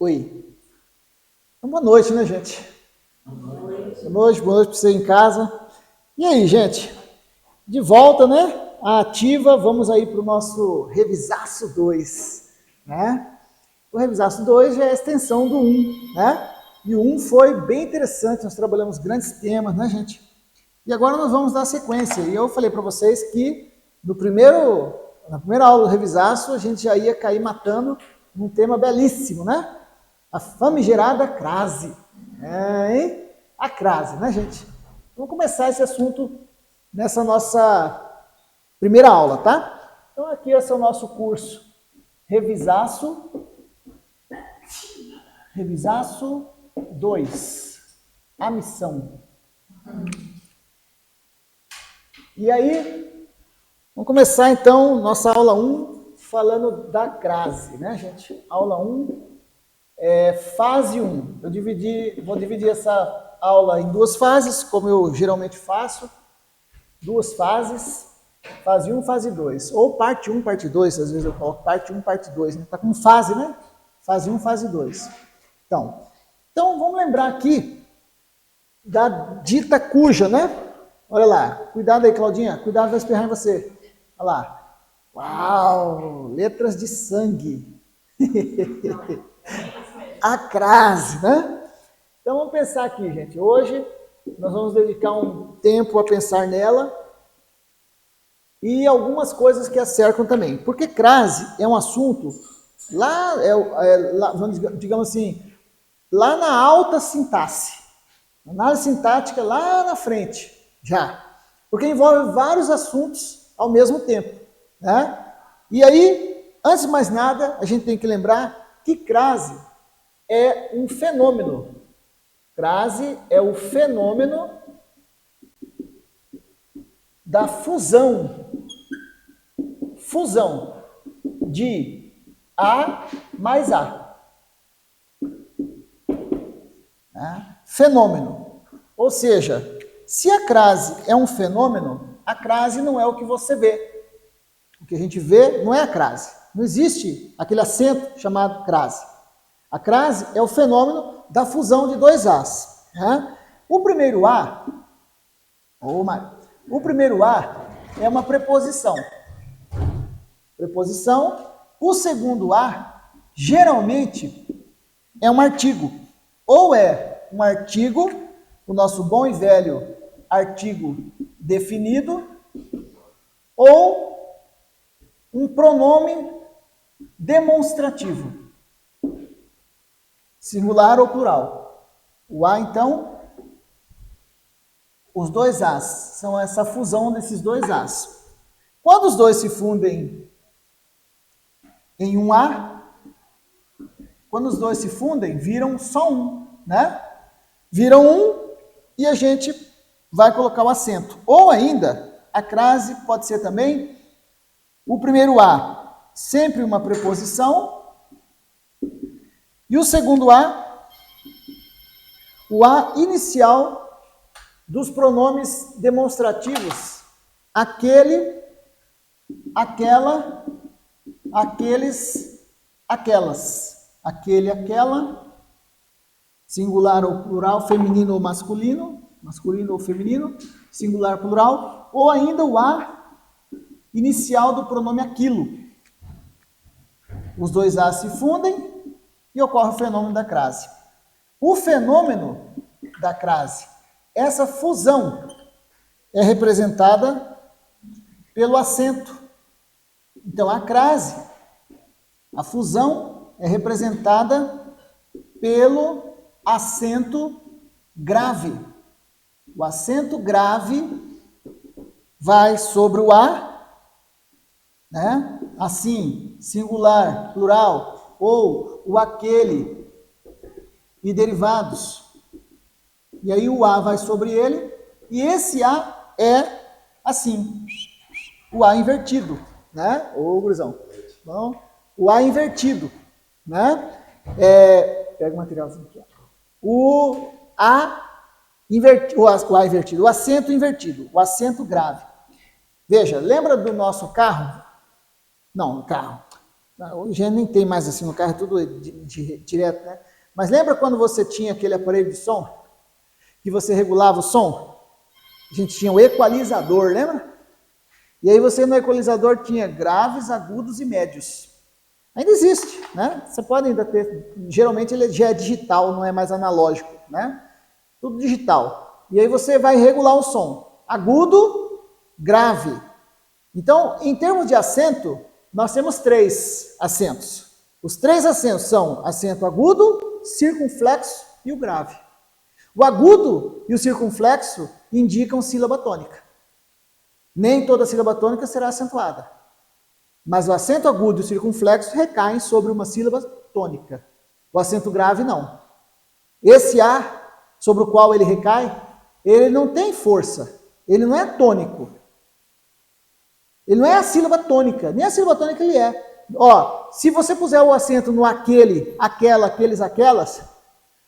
Oi. Então, boa noite, né, gente? Boa noite para você em casa. E aí, gente? De volta, né? A ativa, vamos aí para o nosso Revisaço 2, né? O Revisaço 2 já é a extensão do 1, né? E o 1 foi bem interessante, nós trabalhamos grandes temas, né, gente? E agora nós vamos dar sequência. E eu falei para vocês que na primeira aula do Revisaço, a gente já ia cair matando um tema belíssimo, né? A famigerada crase. Hein? A crase, né, gente? Vamos começar esse assunto nessa nossa primeira aula, tá? Então aqui esse é o nosso curso Revisaço 2, a missão. E aí, vamos começar então nossa aula 1 falando da crase, né, gente? Aula 1 fase 1. Vou dividir essa aula em duas fases, como eu geralmente faço. Duas fases, fase 1, fase 2. Ou parte 1, parte 2, às vezes eu coloco parte 1, parte 2. Né? Tá com fase, né? Fase 1, fase 2. Então vamos lembrar aqui da dita cuja, né? Olha lá, cuidado aí, Claudinha, cuidado, vai espirrar em você. Olha lá. Uau, letras de sangue. A crase, né? Então vamos pensar aqui, gente. Hoje nós vamos dedicar um tempo a pensar nela e algumas coisas que a cercam também. Porque crase é um assunto lá, digamos assim, lá na alta sintaxe. Análise sintática lá na frente, já. Porque envolve vários assuntos ao mesmo tempo, né? E aí, antes de mais nada, a gente tem que lembrar que crase é um fenômeno. Crase é o fenômeno da fusão de A mais A. Né? Fenômeno. Ou seja, se a crase é um fenômeno, a crase não é o que você vê. O que a gente vê não é a crase. Não existe aquele acento chamado crase. A crase é o fenômeno da fusão de dois As. Né? O primeiro A é uma preposição. O segundo A, geralmente, é um artigo. Ou é um artigo, o nosso bom e velho artigo definido, ou um pronome demonstrativo. Singular ou plural. O A, então, os dois As, são essa fusão desses dois As. Quando os dois se fundem em um A, quando os dois se fundem, viram só um, né? Viram um e a gente vai colocar o acento. Ou ainda, a crase pode ser também o primeiro A, sempre uma preposição, e o segundo A, o A inicial dos pronomes demonstrativos. Aquele, aquela, aqueles, aquelas. Aquele, aquela, singular ou plural, feminino ou masculino ou feminino, singular, plural, ou ainda o A inicial do pronome aquilo. Os dois As se fundem e ocorre o fenômeno da crase. O fenômeno da crase, essa fusão, é representada pelo acento. Então, a crase, a fusão, é representada pelo acento grave. O acento grave vai sobre o A, né? Assim, singular, plural, ou o aquele e derivados. E aí o A vai sobre ele, e esse A é assim, o A invertido, né? Ô, gurizão. Bom, o A invertido, né? Pega o materialzinho aqui, ó. O A invertido, o acento invertido, o acento grave. Veja, lembra do nosso carro? Não, carro. Hoje nem tem mais assim no carro, é tudo direto, né? Mas lembra quando você tinha aquele aparelho de som? Que você regulava o som? A gente tinha o equalizador, lembra? E aí você no equalizador tinha graves, agudos e médios. Ainda existe, né? Você pode ainda ter, geralmente ele já é digital, não é mais analógico, né? Tudo digital. E aí você vai regular o som. Agudo, grave. Então, em termos de acento, nós temos 3 acentos. Os 3 acentos são acento agudo, circunflexo e o grave. O agudo e o circunflexo indicam sílaba tônica. Nem toda sílaba tônica será acentuada. Mas o acento agudo e o circunflexo recaem sobre uma sílaba tônica. O acento grave não. Esse A, sobre o qual ele recai, ele não tem força. Ele não é tônico. Ele não é a sílaba tônica. Nem a sílaba tônica ele é. Ó, se você puser o acento no aquele, aquela, aqueles, aquelas,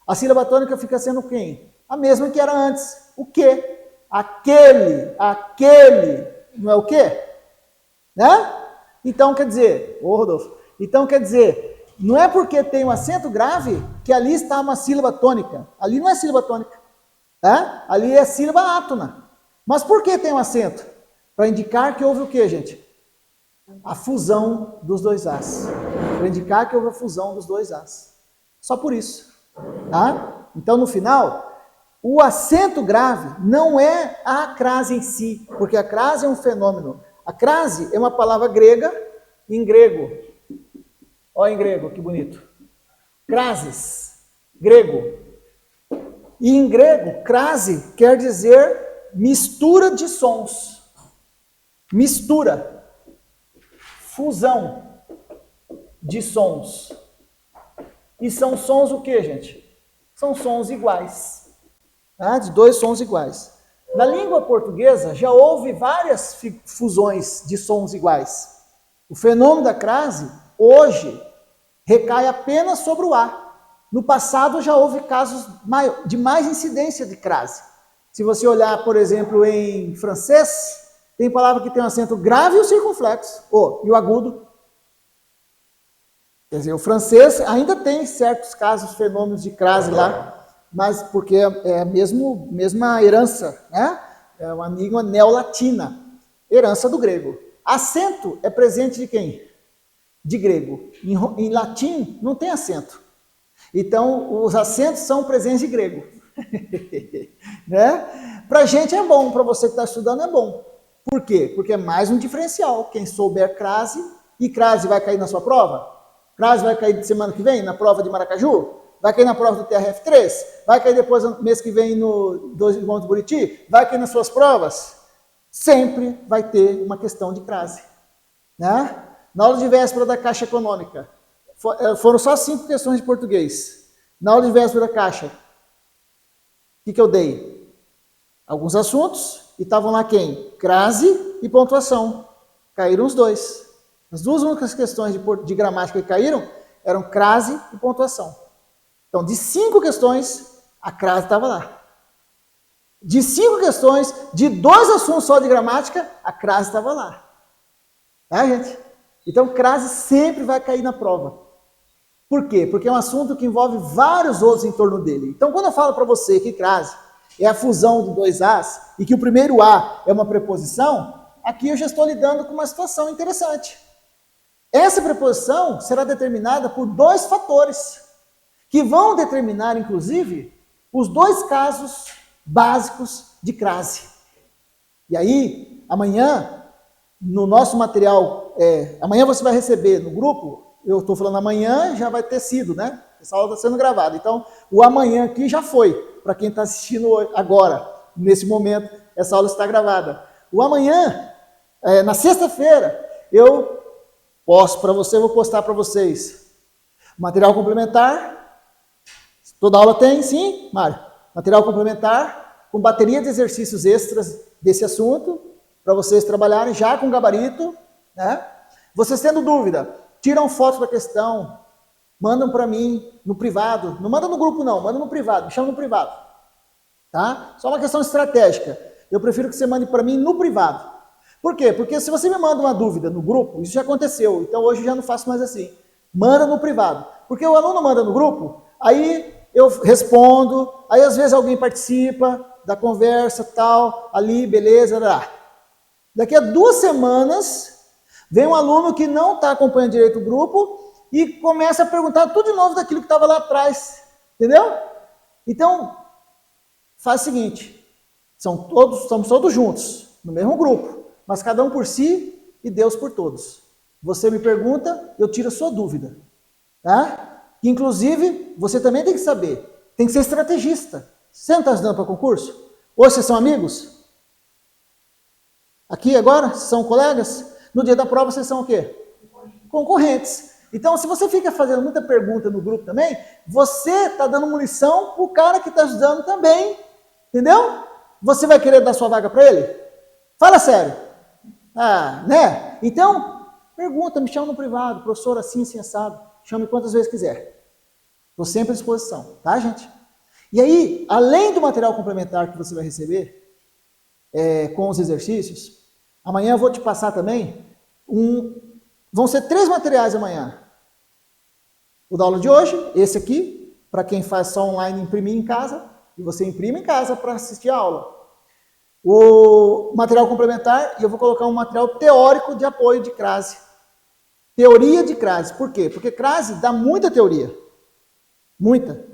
a sílaba tônica fica sendo quem? A mesma que era antes. O que? Aquele, aquele. Não é o quê? Né? Então quer dizer, ô Rodolfo, então quer dizer, não é porque tem um acento grave que ali está uma sílaba tônica. Ali não é sílaba tônica. Tá? Ali é sílaba átona. Mas por que tem um acento? Para indicar que houve o quê, gente? A fusão dos 2 As. Para indicar que houve a fusão dos 2 As. Só por isso. Tá? Então, no final, o acento grave não é a crase em si, porque a crase é um fenômeno. A crase é uma palavra grega, em grego. Olha em grego, que bonito. Crases, grego. E em grego, crase quer dizer mistura de sons. Mistura. Fusão de sons. E são sons o que, gente? São sons iguais. Tá? De 2 sons iguais. Na língua portuguesa já houve várias fusões de sons iguais. O fenômeno da crase, hoje, recai apenas sobre o A. No passado já houve casos de mais incidência de crase. Se você olhar, por exemplo, em francês, tem palavra que tem um acento grave e o circunflexo, e o agudo. Quer dizer, o francês ainda tem certos casos, fenômenos de crase lá, mas porque é a mesma herança, né? É uma língua neolatina, herança do grego. Acento é presente de quem? De grego. Em latim não tem acento. Então, os acentos são presentes de grego. Né? Para a gente é bom, para você que está estudando é bom. Por quê? Porque é mais um diferencial. Quem souber crase, e crase vai cair na sua prova? Crase vai cair semana que vem, na prova de Maracaju? Vai cair na prova do TRF3? Vai cair depois, no mês que vem, no 2 irmãos do Buriti? Vai cair nas suas provas? Sempre vai ter uma questão de crase. Né? Na aula de véspera da Caixa Econômica, foram só 5 questões de português. Na aula de véspera da Caixa, o que eu dei? Alguns assuntos, e estavam lá quem? Crase e pontuação. Caíram os 2. As 2 únicas questões de gramática que caíram eram crase e pontuação. Então, de 5 questões, a crase estava lá. De 5 questões, de 2 assuntos só de gramática, a crase estava lá. Tá, gente? Então, crase sempre vai cair na prova. Por quê? Porque é um assunto que envolve vários outros em torno dele. Então, quando eu falo para você que crase é a fusão de 2 As e que o primeiro A é uma preposição, aqui eu já estou lidando com uma situação interessante. Essa preposição será determinada por 2 fatores, que vão determinar, inclusive, os 2 casos básicos de crase. E aí, amanhã, no nosso material, amanhã você vai receber no grupo, eu estou falando amanhã, já vai ter sido, né? Essa aula está sendo gravada. Então, o amanhã aqui já foi, para quem está assistindo agora, nesse momento, essa aula está gravada. O amanhã, na sexta-feira, eu posto para você, vou postar para vocês. Material complementar. Toda aula tem, sim, Mário? Material complementar, com bateria de exercícios extras desse assunto, para vocês trabalharem já com gabarito, né? Vocês tendo dúvida, tiram foto da questão, mandam para mim no privado. Não manda no grupo não, manda no privado, me chama no privado. Tá? Só uma questão estratégica. Eu prefiro que você mande para mim no privado. Por quê? Porque se você me manda uma dúvida no grupo, isso já aconteceu, então hoje eu já não faço mais assim. Manda no privado. Porque o aluno manda no grupo, aí eu respondo, aí às vezes alguém participa da conversa, tal, ali, beleza, lá. Daqui a 2 semanas, vem um aluno que não está acompanhando direito o grupo e começa a perguntar tudo de novo daquilo que estava lá atrás. Entendeu? Então, faz o seguinte, somos todos juntos, no mesmo grupo, mas cada um por si e Deus por todos. Você me pergunta, eu tiro a sua dúvida. Tá? Inclusive, você também tem que saber, tem que ser estrategista. Você não está estudando para concurso? Hoje vocês são amigos? Aqui agora, são colegas? No dia da prova vocês são o quê? Concorrentes. Então, se você fica fazendo muita pergunta no grupo também, você está dando munição para o cara que está estudando também. Entendeu? Você vai querer dar sua vaga para ele? Fala sério. Ah, né? Então, pergunta, me chama no privado, professor assim, assim, assado. Chame quantas vezes quiser. Estou sempre à disposição, tá, gente? E aí, além do material complementar que você vai receber, com os exercícios, amanhã eu vou te passar também vão ser 3 materiais amanhã. O da aula de hoje, esse aqui, para quem faz só online, imprimir em casa, e você imprime em casa para assistir a aula. O material complementar, e eu vou colocar um material teórico de apoio de crase. Teoria de crase. Por quê? Porque crase dá muita teoria. Muita.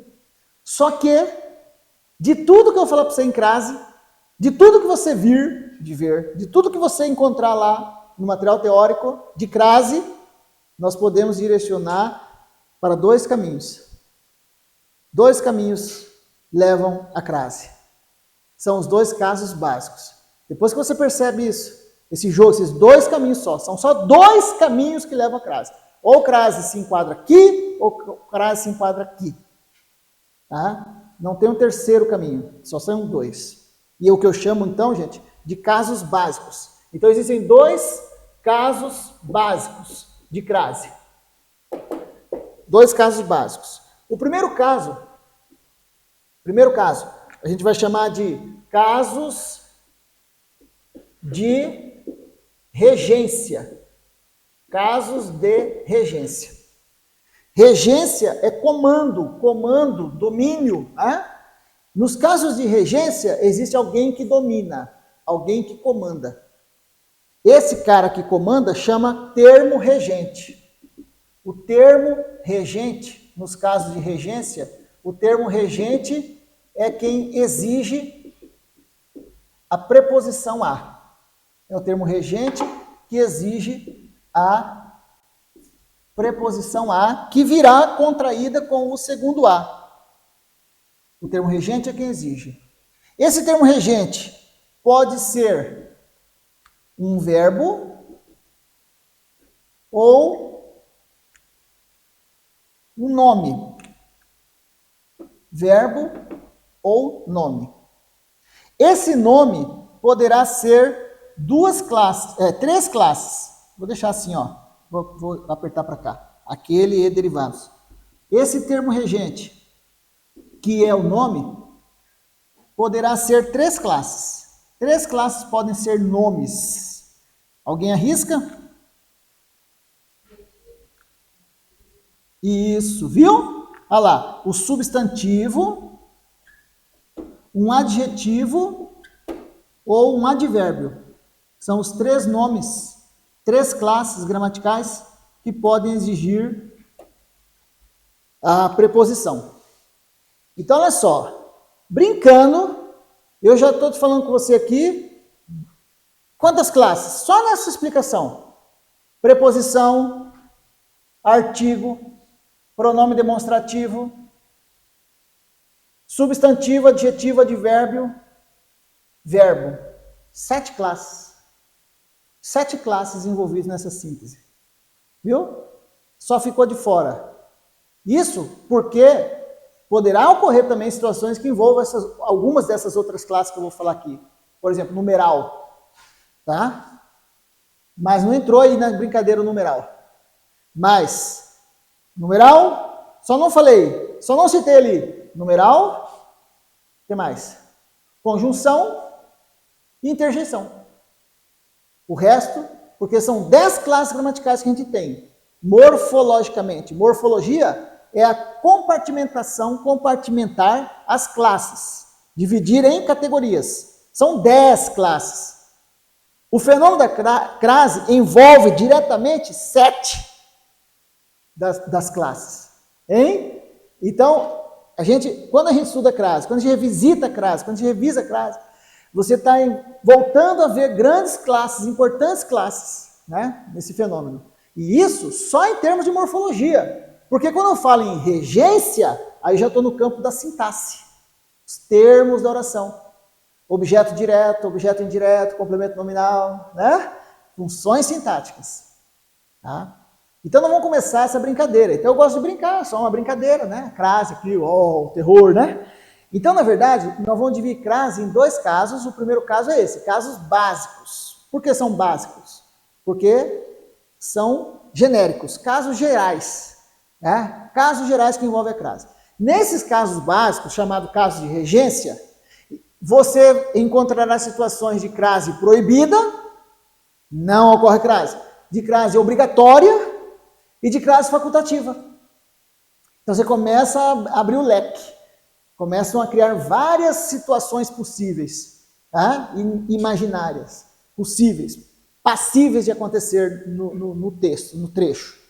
Só que, de tudo que eu falar para você em crase, de tudo que você de tudo que você encontrar lá no material teórico de crase, nós podemos direcionar para 2 caminhos. 2 caminhos levam à crase. São os 2 casos básicos. Depois que você percebe isso, esse jogo, esses 2 caminhos são só 2 caminhos que levam à crase. Ou crase se enquadra aqui, ou crase se enquadra aqui. Tá? Não tem um terceiro caminho, só são 2. E é o que eu chamo, então, gente, de casos básicos. Então, existem 2 casos básicos de crase. 2 casos básicos. O primeiro caso, a gente vai chamar de casos de regência. Casos de regência. Regência é comando, domínio. Né? Nos casos de regência, existe alguém que domina, alguém que comanda. Esse cara que comanda chama termo regente. O termo regente, nos casos de regência, o termo regente é quem exige a preposição a. É o termo regente que exige a preposição a, que virá contraída com o segundo a. O termo regente é quem exige. Esse termo regente pode ser um verbo ou um nome. Verbo ou nome. Esse nome poderá ser 3 classes. Vou deixar assim, ó. Vou apertar para cá. Aquele e derivados. Esse termo regente, que é o nome, poderá ser 3 classes. 3 classes podem ser nomes. Alguém arrisca? Isso, viu? Olha lá, o substantivo, um adjetivo ou um advérbio. São os 3 nomes, 3 classes gramaticais que podem exigir a preposição. Então, olha só, brincando, eu já estou falando com você aqui, quantas classes? Só nessa explicação. Preposição, artigo, pronome demonstrativo, substantivo, adjetivo, advérbio, verbo. 7 classes. 7 classes envolvidas nessa síntese. Viu? Só ficou de fora. Isso porque poderá ocorrer também situações que envolvam algumas dessas outras classes que eu vou falar aqui. Por exemplo, numeral. Tá? Mas não entrou aí na brincadeira o numeral. Mas, numeral, só não citei ali. Numeral, o que mais? Conjunção e interjeição. O resto, porque são 10 classes gramaticais que a gente tem. Morfologicamente. Morfologia é a compartimentação, compartimentar as classes. Dividir em categorias. São 10 classes. O fenômeno da crase envolve diretamente 7 das classes. Hein? Então, quando a gente estuda crase, quando a gente revisita a crase, quando a gente revisa a crase, você está voltando a ver grandes classes, importantes classes, né, nesse fenômeno. E isso só em termos de morfologia. Porque quando eu falo em regência, aí já estou no campo da sintaxe. Os termos da oração. Objeto direto, objeto indireto, complemento nominal, né? Funções sintáticas. Tá? Então, nós vamos começar essa brincadeira. Então, eu gosto de brincar, só uma brincadeira, né? Crase aqui, terror, né? Então, na verdade, nós vamos dividir crase em 2 casos. O primeiro caso é esse, casos básicos. Por que são básicos? Porque são genéricos, casos gerais. Né? Casos gerais que envolvem a crase. Nesses casos básicos, chamados casos de regência, você encontrará situações de crase proibida, não ocorre crase, de crase obrigatória e de crase facultativa. Então você começa a abrir o leque, começam a criar várias situações possíveis, tá? Imaginárias, possíveis, passíveis de acontecer no texto, no trecho.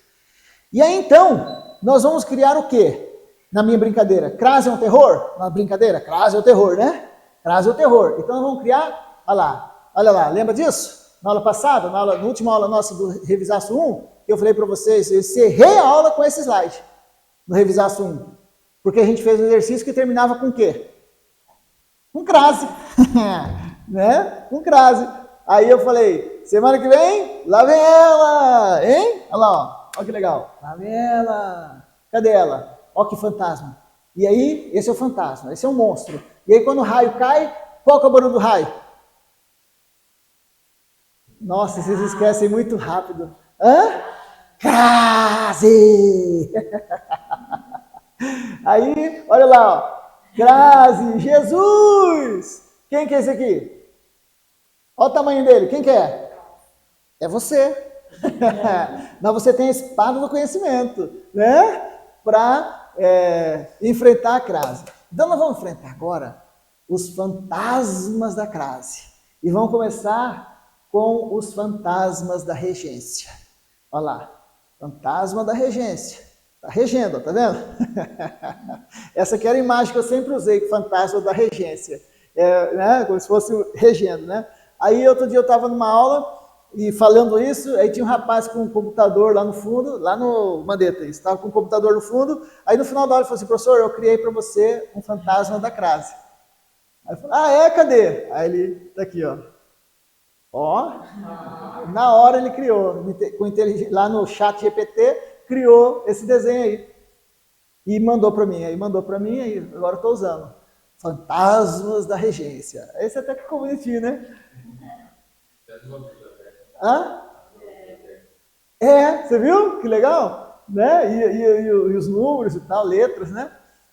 E aí então, nós vamos criar o quê? Na minha brincadeira, crase é um terror? Na brincadeira, crase é o terror, né? Crase é o terror. Então nós vamos criar, olha lá, lembra disso? Na aula passada, na última aula nossa do Revisaço 1, eu falei para vocês, eu encerrei a aula com esse slide, no Revisaço 1. Porque a gente fez um exercício que terminava com o quê? Com crase. Né? Com crase. Aí eu falei, semana que vem, lá vem ela, hein? Olha lá, ó. Olha que legal. Lá vem ela. Cadê ela? Olha que fantasma. E aí, esse é o fantasma, esse é o monstro. E aí, quando o raio cai, qual que é o barulho do raio? Nossa, vocês esquecem muito rápido. Hã? Crase! Aí, olha lá, ó. Crase, Jesus! Quem que é esse aqui? Olha o tamanho dele, quem que é? É você. Mas você tem a espada do conhecimento, né? Para enfrentar a crase. Então nós vamos enfrentar agora os fantasmas da crase. E vamos começar com os fantasmas da regência. Olha lá, fantasma da regência. Está regendo, tá vendo? Essa aqui era a imagem que eu sempre usei, fantasma da regência. Né? Como se fosse regendo, né? Aí outro dia eu estava numa aula e falando isso, aí tinha um rapaz com um computador lá no fundo, lá no Mandetta, estava com um computador no fundo, aí no final da aula ele falou assim, professor, eu criei para você um fantasma da crase. Aí eu falei, cadê? Aí ele, tá aqui, ó. Ó, na hora ele criou, lá no chat GPT, criou esse desenho aí. E mandou para mim, aí agora eu estou usando. Fantasmas da regência. Esse até que ficou bonitinho, né? Hã? Você viu? Que legal? Né? E os números e tal, letras, né?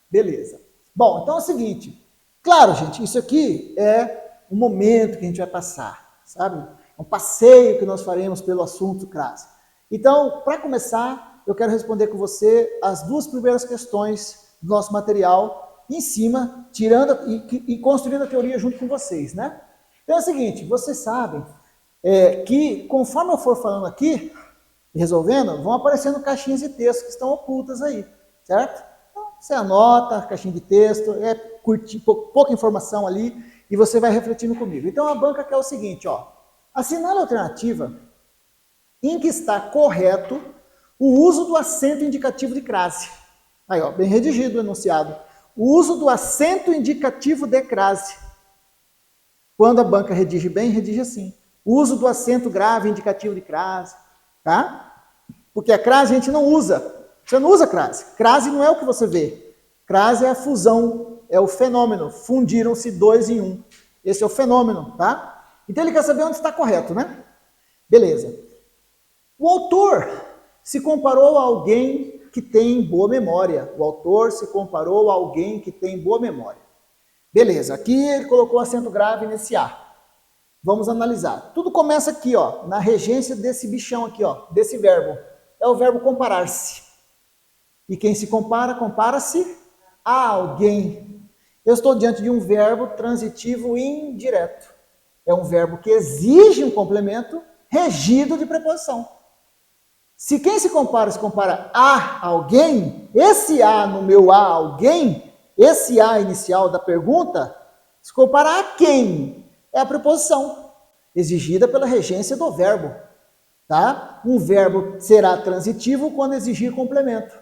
Beleza. Bom, então é o seguinte. Claro, gente, isso aqui é um momento que a gente vai passar, sabe? É um passeio que nós faremos pelo assunto crase. Então, para começar, eu quero responder com você as 2 primeiras questões do nosso material, em cima, tirando e construindo a teoria junto com vocês, né? Então é o seguinte, vocês sabem que conforme eu for falando aqui, resolvendo, vão aparecendo caixinhas de texto que estão ocultas aí, certo? Então, você anota, caixinha de texto, pouca informação ali, e você vai refletindo comigo. Então a banca quer o seguinte, ó, assinale a alternativa em que está correto o uso do acento indicativo de crase. Aí, ó, bem redigido o enunciado. O uso do acento indicativo de crase. Quando a banca redige bem, redige assim. O uso do acento grave indicativo de crase, tá? Porque a crase a gente não usa. Você não usa crase. Crase não é o que você vê. Crase é a fusão, é o fenômeno. Fundiram-se 2 em 1. Esse é o fenômeno, tá? Então ele quer saber onde está correto, né? Beleza. O autor se comparou a alguém que tem boa memória. O autor se comparou a alguém que tem boa memória. Beleza, aqui ele colocou acento grave nesse A. Vamos analisar. Tudo começa aqui, ó, na regência desse bichão aqui, ó, desse verbo. É o verbo comparar-se. E quem se compara, compara-se a alguém. Eu estou diante de um verbo transitivo indireto. É um verbo que exige um complemento regido de preposição. Se quem se compara a alguém, esse a no meu a alguém, esse a inicial da pergunta, se compara a quem? É a preposição, exigida pela regência do verbo. Tá? Um verbo será transitivo quando exigir complemento.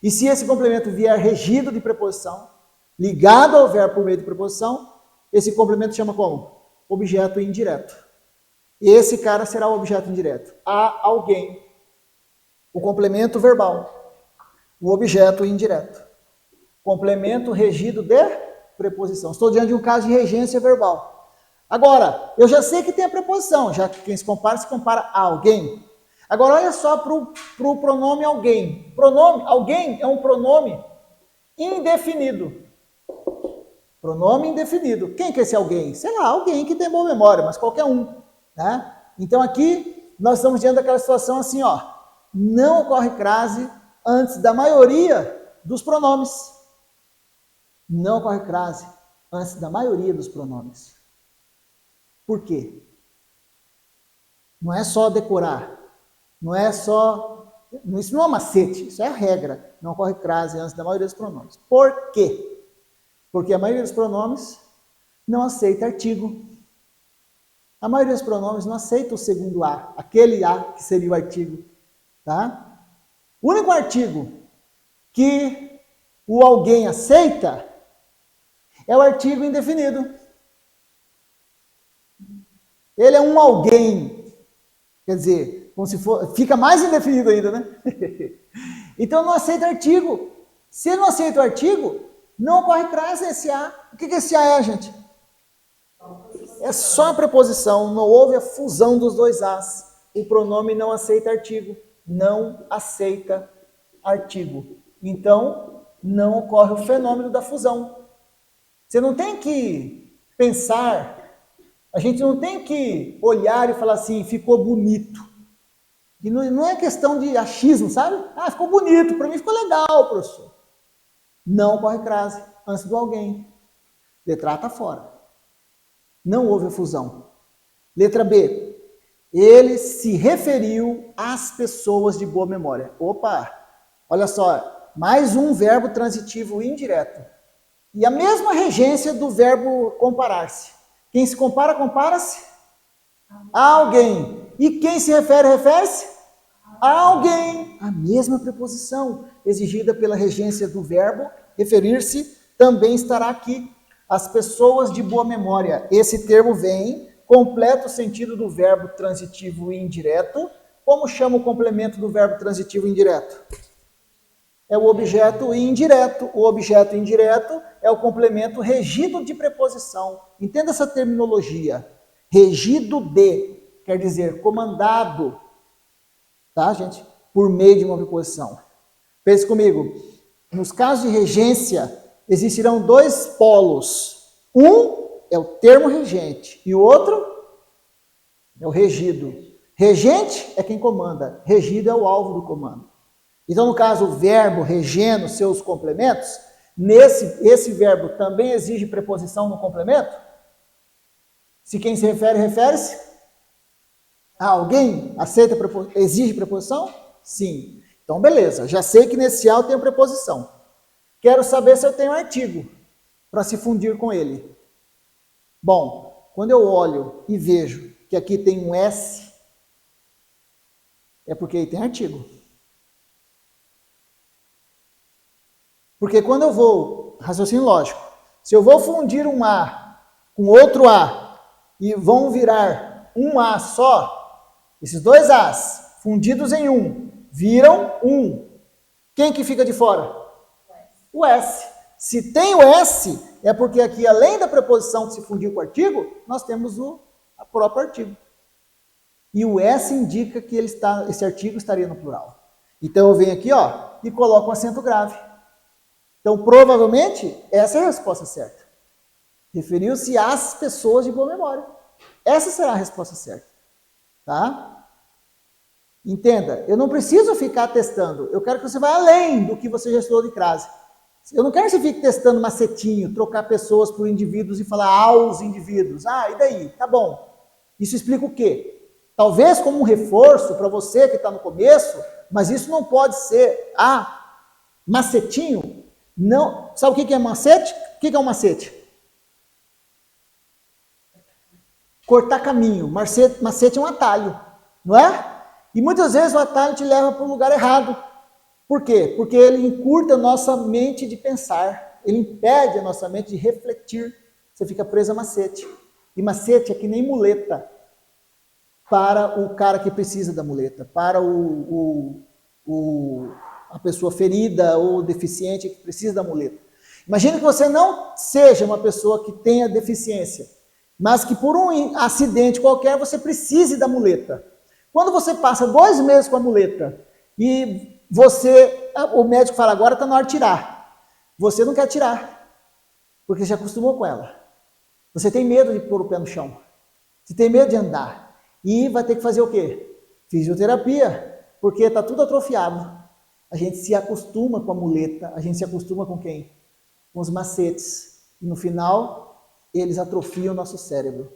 E se esse complemento vier regido de preposição, ligado ao verbo por meio de preposição, esse complemento chama como? Objeto indireto. Esse cara será o objeto indireto. A alguém. O complemento verbal. O objeto indireto. Complemento regido de preposição. Estou diante de um caso de regência verbal. Agora, eu já sei que tem a preposição, já que quem se compara a alguém. Agora, olha só para o pronome alguém. Pronome alguém é um pronome indefinido. Pronome indefinido. Quem que é esse alguém? Sei lá, alguém que tem boa memória, mas qualquer um. Né? Então, aqui, nós estamos diante daquela situação assim, ó. Não ocorre crase antes da maioria dos pronomes. Não ocorre crase antes da maioria dos pronomes. Por quê? Não é só decorar. Não é só... Isso não é macete, isso é a regra. Não ocorre crase antes da maioria dos pronomes. Por quê? Porque a maioria dos pronomes não aceita artigo. A maioria dos pronomes não aceita o segundo A, aquele A que seria o artigo. Tá? O único artigo que o alguém aceita é o artigo indefinido. Ele é um alguém. Quer dizer, como se for, fica mais indefinido ainda, né? Então não aceita artigo. Se ele não aceita o artigo, não ocorre crase esse A. O que esse A é, gente? É só a preposição, não houve a fusão dos dois As. O pronome não aceita artigo. Não aceita artigo. Então, não ocorre o fenômeno da fusão. Você não tem que pensar, a gente não tem que olhar e falar assim, ficou bonito. E não é questão de achismo, sabe? Ah, ficou bonito, para mim ficou legal, professor. Não ocorre crase antes do alguém. Letra A está fora. Não houve a fusão. Letra B. Ele se referiu às pessoas de boa memória. Opa! Olha só, mais um verbo transitivo indireto. E a mesma regência do verbo comparar-se. Quem se compara, compara-se a alguém. E quem se refere, refere-se a alguém. A mesma preposição exigida pela regência do verbo referir-se também estará aqui. As pessoas de boa memória. Esse termo vem, completa o sentido do verbo transitivo indireto. Como chama o complemento do verbo transitivo indireto? É o objeto indireto. O objeto indireto é o complemento regido de preposição. Entenda essa terminologia. Regido de, quer dizer comandado, tá, gente? Por meio de uma preposição. Pense comigo. Nos casos de regência, existirão dois polos. Um é o termo regente e o outro é o regido. Regente é quem comanda, regido é o alvo do comando. Então, no caso, o verbo regendo seus complementos, esse verbo também exige preposição no complemento? Se quem se refere, refere-se a alguém? Exige preposição? Sim. Então, beleza. Já sei que nesse A eu tenho preposição. Quero saber se eu tenho artigo para se fundir com ele. Bom, quando eu olho e vejo que aqui tem um S, é porque aí tem artigo. Porque quando eu vou, raciocínio lógico, se eu vou fundir um A com outro A e vão virar um A só, esses dois As fundidos em um, viram um. Quem que fica de fora? O S. Se tem o S, é porque aqui, além da preposição que se fundiu com o artigo, nós temos o próprio artigo. E o S indica que esse artigo estaria no plural. Então eu venho aqui, ó, e coloco um acento grave. Então, provavelmente, essa é a resposta certa. Referiu-se às pessoas de boa memória. Essa será a resposta certa. Tá? Entenda, eu não preciso ficar testando. Eu quero que você vá além do que você já estudou de crase. Eu não quero que você fique testando macetinho, trocar pessoas por indivíduos e falar aos indivíduos. Ah, e daí? Tá bom. Isso explica o quê? Talvez como um reforço para você que está no começo, mas isso não pode ser macetinho. Não. Sabe o que é macete? O que é um macete? Cortar caminho. Macete é um atalho, não é? E muitas vezes o atalho te leva para o lugar errado. Por quê? Porque ele encurta a nossa mente de pensar. Ele impede a nossa mente de refletir. Você fica preso a macete. E macete é que nem muleta para o cara que precisa da muleta, para a pessoa ferida ou deficiente que precisa da muleta. Imagine que você não seja uma pessoa que tenha deficiência, mas que por um acidente qualquer você precise da muleta. Quando você passa 2 meses com a muleta e o médico fala, agora está na hora de tirar. Você não quer tirar, porque já acostumou com ela. Você tem medo de pôr o pé no chão. Você tem medo de andar. E vai ter que fazer o quê? Fisioterapia, porque está tudo atrofiado. A gente se acostuma com a muleta, a gente se acostuma com quem? Com os macetes. E no final, eles atrofiam o nosso cérebro.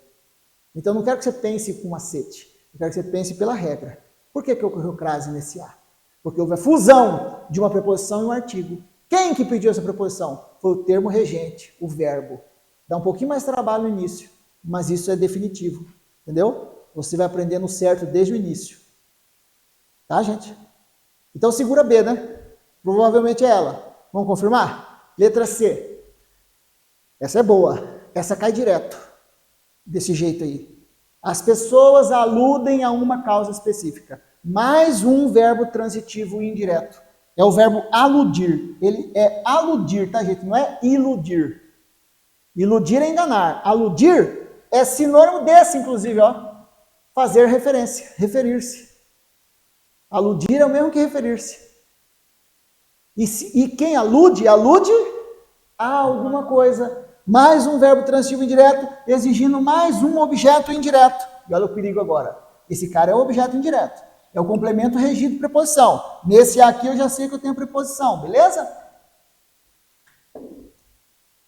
Então, não quero que você pense com macete. Eu quero que você pense pela regra. Por que ocorreu crase nesse A? Porque houve a fusão de uma preposição e um artigo. Quem que pediu essa preposição? Foi o termo regente, o verbo. Dá um pouquinho mais de trabalho no início, mas isso é definitivo. Entendeu? Você vai aprendendo certo desde o início. Tá, gente? Então segura B, né? Provavelmente é ela. Vamos confirmar? Letra C. Essa é boa. Essa cai direto. Desse jeito aí. As pessoas aludem a uma causa específica. Mais um verbo transitivo indireto. É o verbo aludir. Ele é aludir, tá, gente? Não é iludir. Iludir é enganar. Aludir é sinônimo desse, inclusive, ó. Fazer referência, referir-se. Aludir é o mesmo que referir-se. E quem alude a alguma coisa. Mais um verbo transitivo indireto, exigindo mais um objeto indireto. E olha o perigo agora. Esse cara é o objeto indireto. É o complemento regido de preposição. Nesse aqui eu já sei que eu tenho preposição, beleza?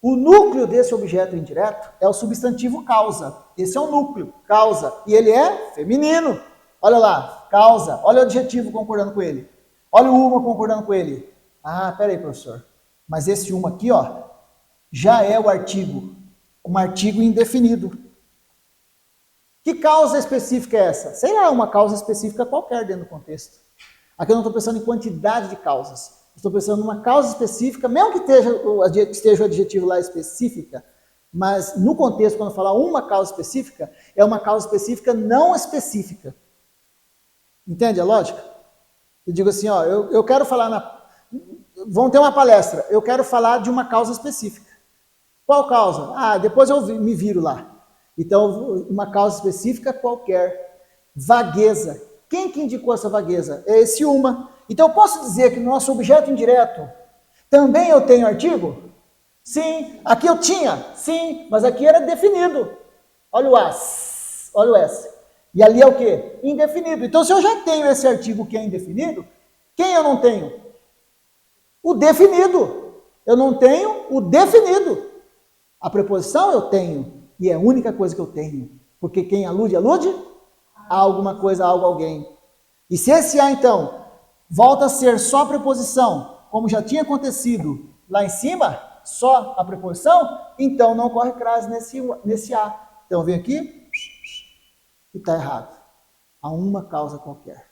O núcleo desse objeto indireto é o substantivo causa. Esse é o núcleo, causa. E ele é feminino. Olha lá, causa. Olha o adjetivo concordando com ele. Olha o uma concordando com ele. Ah, peraí, professor. Mas esse uma aqui, ó, já é o artigo. Um artigo indefinido. Que causa específica é essa? Sei lá, uma causa específica qualquer dentro do contexto. Aqui eu não estou pensando em quantidade de causas. Estou pensando em uma causa específica, mesmo que esteja o adjetivo lá específica, mas no contexto, quando eu falar uma causa específica, é uma causa específica não específica. Entende a lógica? Eu digo assim, ó, eu quero falar vamos ter uma palestra, eu quero falar de uma causa específica. Qual causa? Ah, depois eu me viro lá. Então, uma causa específica qualquer. Vagueza. Quem que indicou essa vagueza? É esse uma. Então, eu posso dizer que no nosso objeto indireto também eu tenho artigo? Sim. Aqui eu tinha? Sim. Mas aqui era definido. Olha o as, olha o S. E ali é o quê? Indefinido. Então, se eu já tenho esse artigo que é indefinido, quem eu não tenho? O definido. Eu não tenho o definido. A preposição eu tenho. E é a única coisa que eu tenho. Porque quem alude a alguma coisa, a algo, alguém. E se esse A, então, volta a ser só preposição, como já tinha acontecido lá em cima, só a preposição, então não corre crase nesse A. Então vem aqui e está errado. Há uma causa qualquer.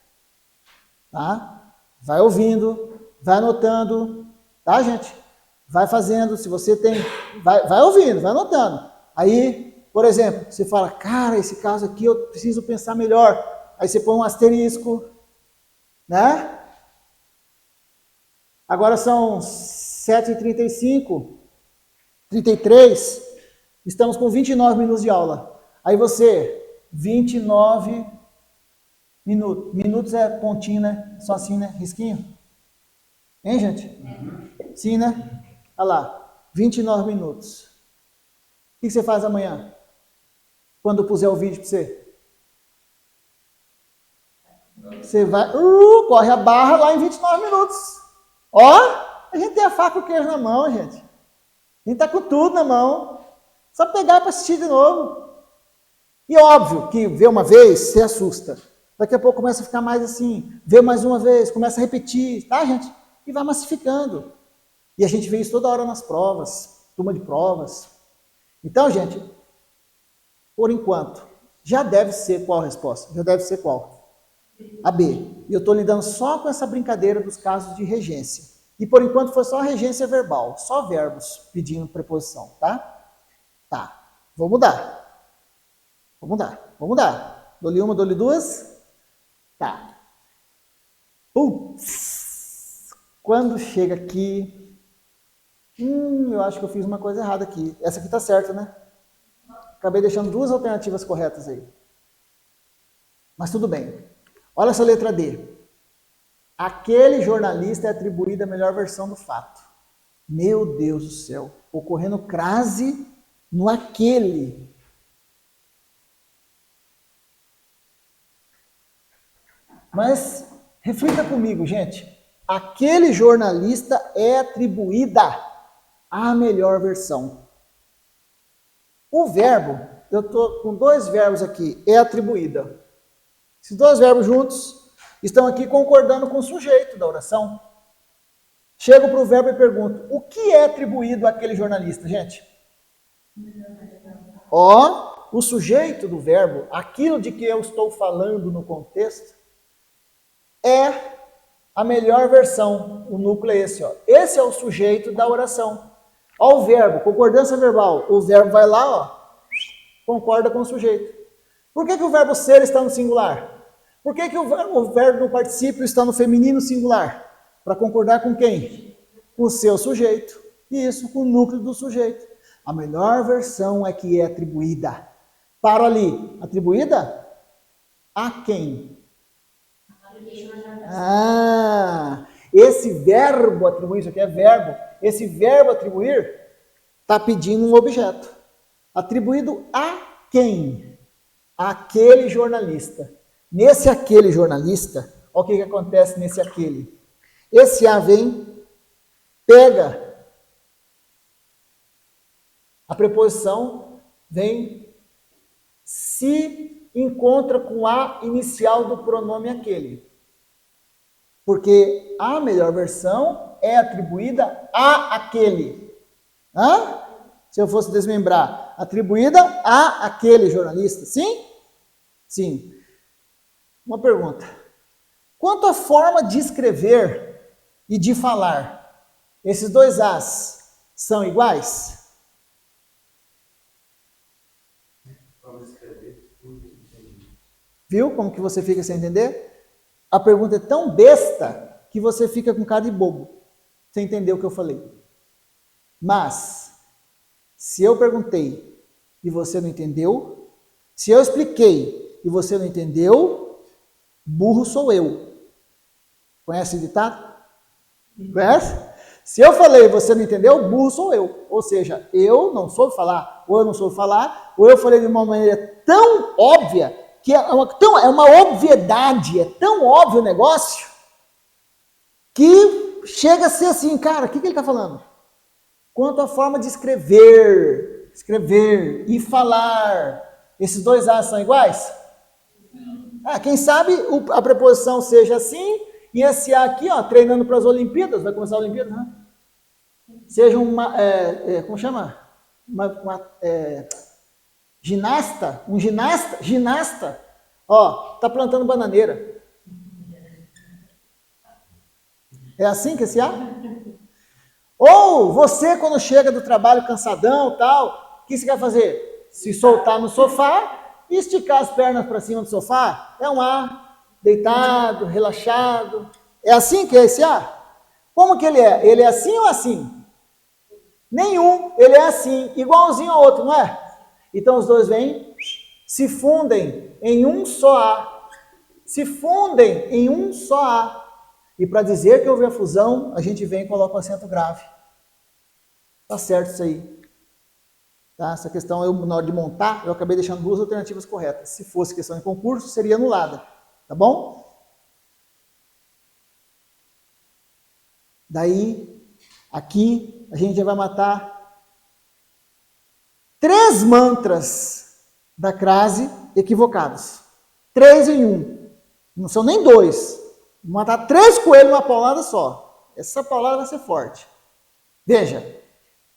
Tá? Vai ouvindo, vai anotando, tá, gente? Vai fazendo, se você tem... Vai ouvindo, vai anotando. Aí, por exemplo, você fala, cara, esse caso aqui eu preciso pensar melhor. Aí você põe um asterisco, né? Agora são 7h35, 33, estamos com 29 minutos de aula. Aí você, 29 minutos. Minutos é pontinho, né? Só assim, né? Risquinho. Hein, gente? Sim, né? Olha lá, 29 minutos. O que você faz amanhã? Quando eu puser o vídeo para você. Você vai, corre a barra lá em 29 minutos. Ó, a gente tem a faca e o queijo na mão, gente. A gente tá com tudo na mão. Só pegar para assistir de novo. E óbvio que ver uma vez, você assusta. Daqui a pouco começa a ficar mais assim, vê mais uma vez, começa a repetir, tá, gente? E vai massificando. E a gente vê isso toda hora nas provas, turma de provas. Então, gente, por enquanto, já deve ser qual a resposta? Já deve ser qual? A B. E eu estou lidando só com essa brincadeira dos casos de regência. E por enquanto foi só regência verbal, só verbos pedindo preposição, tá? Tá, vou mudar. Vamos mudar. Dou-lhe uma, dou-lhe duas. Tá. Quando chega aqui... eu acho que eu fiz uma coisa errada aqui. Essa aqui tá certa, né? Acabei deixando duas alternativas corretas aí. Mas tudo bem. Olha essa letra D. Aquele jornalista é atribuído a melhor versão do fato. Meu Deus do céu. Ocorrendo crase no aquele. Mas reflita comigo, gente. Aquele jornalista é atribuída a melhor versão. O verbo, eu estou com dois verbos aqui, é atribuída. Esses dois verbos juntos estão aqui concordando com o sujeito da oração. Chego para o verbo e pergunto, o que é atribuído àquele jornalista, gente? Ó, o sujeito do verbo, aquilo de que eu estou falando no contexto, é a melhor versão. O núcleo é esse, ó. Esse é o sujeito da oração. Ó o verbo, concordância verbal. O verbo vai lá, ó, concorda com o sujeito. Por que o verbo ser está no singular? Por que o verbo no particípio está no feminino singular? Para concordar com quem? Com o seu sujeito. Isso, com o núcleo do sujeito. A melhor versão é que é atribuída. Paro ali. Atribuída? A quem? Esse verbo atribuir, isso aqui é verbo, esse verbo atribuir está pedindo um objeto. Atribuído a quem? Aquele jornalista. Nesse aquele jornalista, olha o que acontece nesse aquele. Esse A vem, pega a preposição, vem, se encontra com a inicial do pronome aquele. Porque a melhor versão é atribuída a aquele. Se eu fosse desmembrar, atribuída a aquele jornalista. Sim? Sim. Uma pergunta. Quanto à forma de escrever e de falar, esses dois As são iguais? Viu como que você fica sem entender? A pergunta é tão besta que você fica com cara de bobo, sem entender o que eu falei. Mas, se eu perguntei e você não entendeu, se eu expliquei e você não entendeu, burro sou eu. Conhece esse ditado? Conhece? Se eu falei e você não entendeu, burro sou eu. Ou seja, eu não soube falar, ou eu não soube falar, ou eu falei de uma maneira tão óbvia, que é uma obviedade, é tão óbvio o negócio, que chega a ser assim, cara, o que ele está falando? Quanto à forma de escrever e falar, esses dois As são iguais? Quem sabe a preposição seja assim, e esse A aqui, ó, treinando para as Olimpíadas, vai começar a Olimpíada, né? Seja como chama? Um ginasta, ó, tá plantando bananeira. É assim que esse A? Ou você, quando chega do trabalho cansadão, tal, o que você quer fazer? Se soltar no sofá e esticar as pernas para cima do sofá, é um A, deitado, relaxado. É assim que é esse A? Como que ele é? Ele é assim ou assim? Nenhum, ele é assim, igualzinho ao outro, não é? Então os dois vêm, se fundem em um só A. Se fundem em um só A. E para dizer que houve a fusão, a gente vem e coloca o acento grave. Tá certo isso aí. Tá? Essa questão, na hora de montar, eu acabei deixando duas alternativas corretas. Se fosse questão de concurso, seria anulada. Tá bom? Daí, aqui, a gente já vai matar 3 mantras da crase equivocados. 3 em 1. Não são nem 2. Vou matar 3 coelhos numa paulada só. Essa paulada vai ser forte. Veja,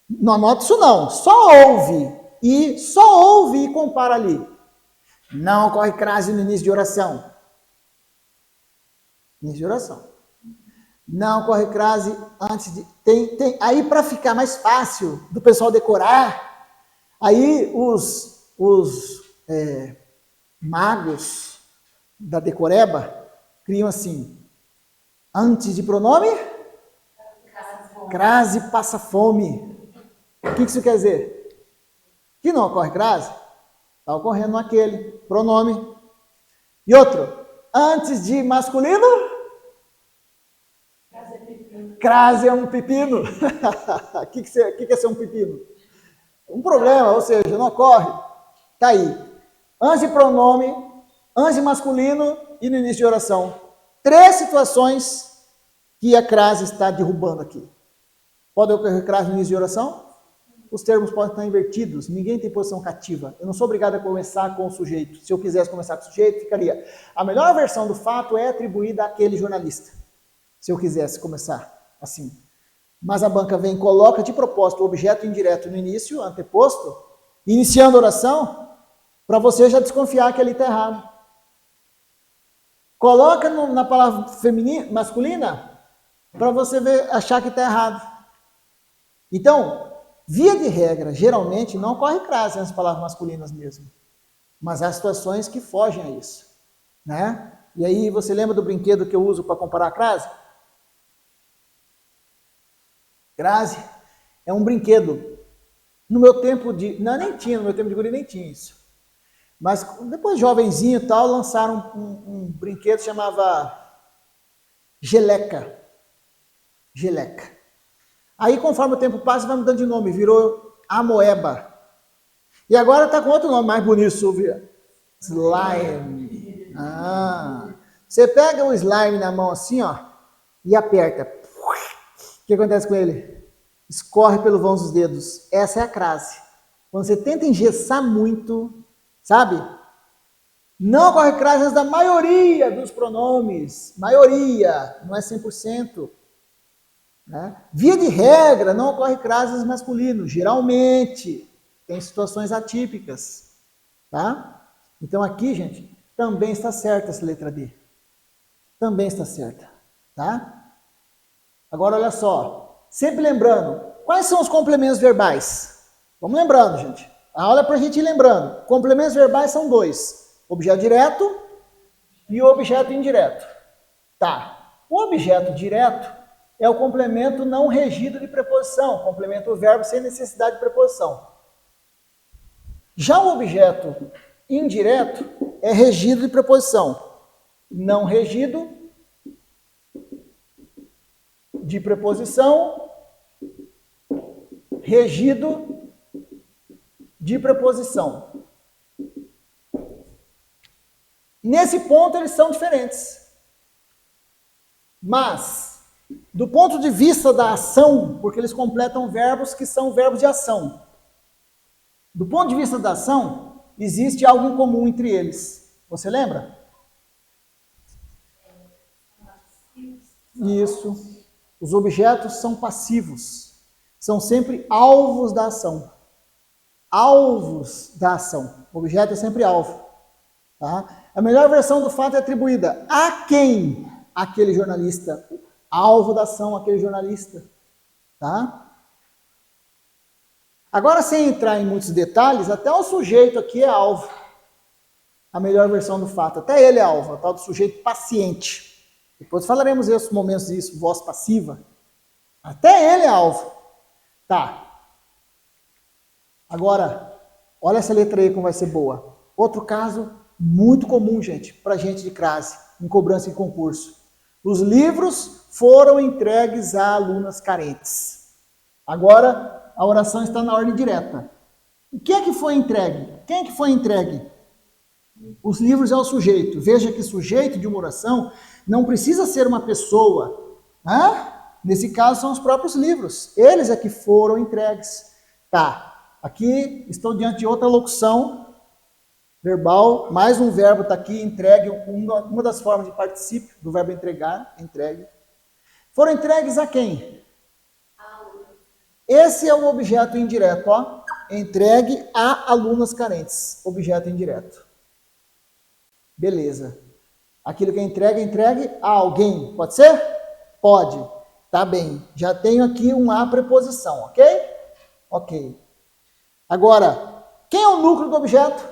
não anota isso não. Só ouve e compara ali. Não ocorre crase no início de oração. Início de oração. Não ocorre crase antes de... Aí, para ficar mais fácil do pessoal decorar, aí os magos da decoreba criam assim, antes de pronome, crase passa fome. O que isso quer dizer? Que não ocorre crase? Está ocorrendo naquele pronome. E outro, antes de masculino, crase é um pepino. O que é ser um pepino? Um problema, ou seja, não ocorre. Está aí. Antes de pronome, antes de masculino e no início de oração. 3 situações que a crase está derrubando aqui. Pode ocorrer crase no início de oração? Os termos podem estar invertidos. Ninguém tem posição cativa. Eu não sou obrigado a começar com o sujeito. Se eu quisesse começar com o sujeito, ficaria. A melhor versão do fato é atribuída àquele jornalista. Se eu quisesse começar assim. Mas a banca vem e coloca de propósito o objeto indireto no início, anteposto, iniciando a oração, para você já desconfiar que ali está errado. Coloca na palavra masculina, para você achar que está errado. Então, via de regra, geralmente não ocorre crase nas palavras masculinas mesmo. Mas há situações que fogem a isso. Né? E aí, você lembra do brinquedo que eu uso para comparar a crase? Crase é um brinquedo. No meu tempo de... Não, nem tinha, no meu tempo de guri nem tinha isso. Mas depois, jovenzinho e tal, lançaram um brinquedo que chamava geleca. Geleca. Aí, conforme o tempo passa, vai mudando de nome. Virou amoeba. E agora está com outro nome mais bonito, slime. Você pega o slime na mão assim, ó, e aperta. O que acontece com ele? Escorre pelo vão dos dedos. Essa é a crase. Quando você tenta engessar muito, sabe? Não ocorre crase da maioria dos pronomes. Maioria, não é 100%. Né? Via de regra, não ocorre crases masculinos. Geralmente, tem situações atípicas. Tá? Então aqui, gente, também está certa essa letra D. Também está certa. Tá? Agora, olha só. Sempre lembrando, quais são os complementos verbais? Vamos lembrando, gente. A aula é para a gente ir lembrando. Complementos verbais são 2. Objeto direto e o objeto indireto. Tá. O objeto direto é o complemento não regido de preposição. Complementa o verbo sem necessidade de preposição. Já o objeto indireto é regido de preposição. Não regido de preposição, regido de preposição. Nesse ponto eles são diferentes. Mas, do ponto de vista da ação, porque eles completam verbos que são verbos de ação. Do ponto de vista da ação, existe algo em comum entre eles. Você lembra? Isso. Os objetos são passivos. São sempre alvos da ação. Alvos da ação. O objeto é sempre alvo. Tá? A melhor versão do fato é atribuída a quem? Aquele jornalista. Alvo da ação, aquele jornalista. Tá? Agora, sem entrar em muitos detalhes, até o sujeito aqui é alvo. A melhor versão do fato. Até ele é alvo, o tal do sujeito paciente. Depois falaremos esses momentos disso, voz passiva. Até ele é alvo. Tá. Agora, olha essa letra aí como vai ser boa. Outro caso muito comum, gente, para gente de crase, em cobrança em concurso. Os livros foram entregues a alunas carentes. Agora, a oração está na ordem direta. O que é que foi entregue? Quem é que foi entregue? Os livros é o sujeito. Veja que sujeito de uma oração não precisa ser uma pessoa. Nesse caso, são os próprios livros. Eles é que foram entregues. Tá, aqui estou diante de outra locução verbal. Mais um verbo está aqui, entregue. Uma das formas de particípio do verbo entregar, entregue. Foram entregues a quem? Esse é o objeto indireto, ó. Entregue a alunas carentes. Objeto indireto. Beleza. Aquilo que é entregue a alguém. Pode ser? Pode. Tá bem. Já tenho aqui a preposição, ok? Ok. Agora, quem é o núcleo do objeto?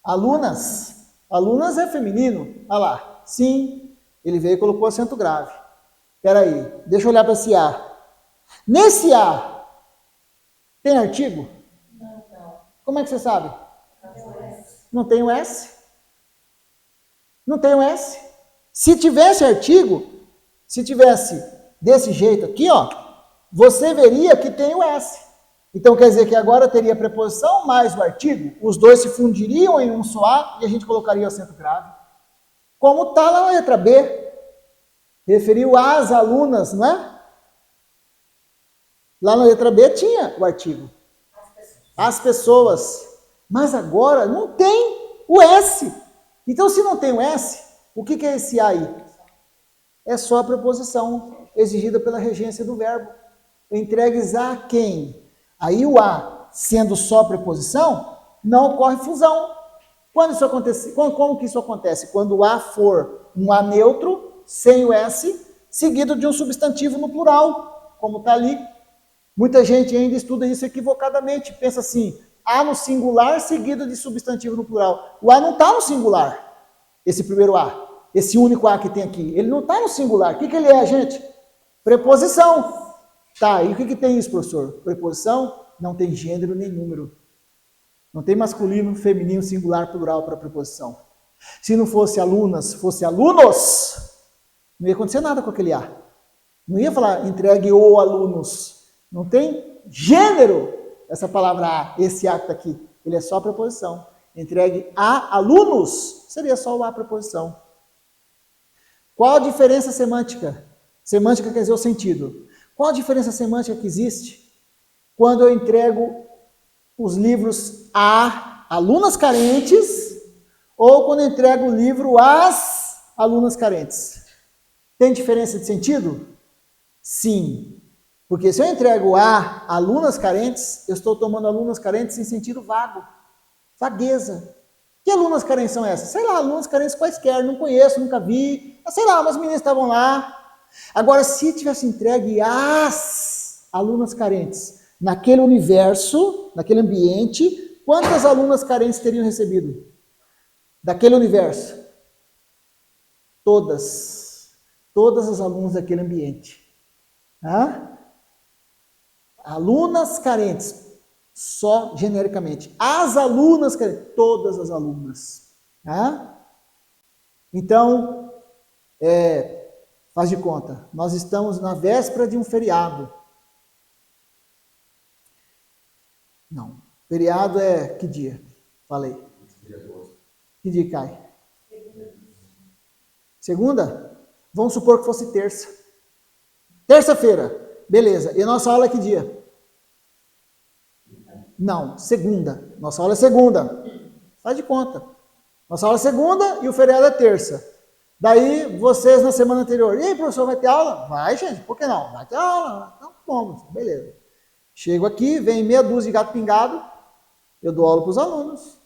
Alunas. Alunas é feminino. Olha lá. Sim. Ele veio e colocou acento grave. Espera aí. Deixa eu olhar para esse A. Nesse A, tem artigo? Não. Como é que você sabe? Não tem o S. Não tem o S. Se tivesse artigo, se tivesse desse jeito aqui, ó, você veria que tem o S. Então quer dizer que agora teria a preposição mais o artigo, os dois se fundiriam em um só A e a gente colocaria o acento grave. Como está lá na letra B, referiu às alunas, não é? Lá na letra B tinha o artigo. As pessoas. Mas agora não tem o S. Então, se não tem o S, o que é esse A aí? É só a preposição exigida pela regência do verbo. Entregues a quem? Aí o A, sendo só preposição, não ocorre fusão. Quando isso acontece? Como que isso acontece? Quando o A for um A neutro, sem o S, seguido de um substantivo no plural, como está ali. Muita gente ainda estuda isso equivocadamente. Pensa assim, A no singular seguido de substantivo no plural. O A não está no singular, esse primeiro A. Esse único A que tem aqui. Ele não está no singular. O que ele é, gente? Preposição. Tá, e o que tem isso, professor? Preposição não tem gênero nem número. Não tem masculino, feminino, singular, plural para preposição. Se não fosse alunas, fosse alunos, não ia acontecer nada com aquele A. Não ia falar entregue ou alunos. Não tem gênero essa palavra A, esse A que está aqui. Ele é só a preposição. Entregue a alunos, seria só o A preposição. Qual a diferença semântica? Semântica quer dizer o sentido. Qual a diferença semântica que existe quando eu entrego os livros a alunas carentes ou quando eu entrego o livro às alunas carentes? Tem diferença de sentido? Sim. Porque se eu entrego a alunas carentes, eu estou tomando alunas carentes em sentido vago. Vagueza. Que alunas carentes são essas? Sei lá, alunas carentes quaisquer, não conheço, nunca vi. Sei lá, umas meninas estavam lá. Agora, se tivesse entregue as alunas carentes naquele universo, naquele ambiente, quantas alunas carentes teriam recebido? Daquele universo? Todas. Todas as alunas daquele ambiente. Alunas carentes. Só genericamente. As alunas carentes. Todas as alunas. Então, faz de conta. Nós estamos na véspera de um feriado. Não. Feriado é que dia? Falei. Que dia cai? Segunda? Vamos supor que fosse terça. Terça-feira. Beleza. E a nossa aula é que dia? Não, segunda. Nossa aula é segunda. Faz de conta. Nossa aula é segunda e o feriado é terça. Daí, vocês na semana anterior, e aí, professor, vai ter aula? Vai, gente, por que não? Vai ter aula. Então, bom, beleza. Chego aqui, vem meia dúzia de gato pingado, eu dou aula para os alunos.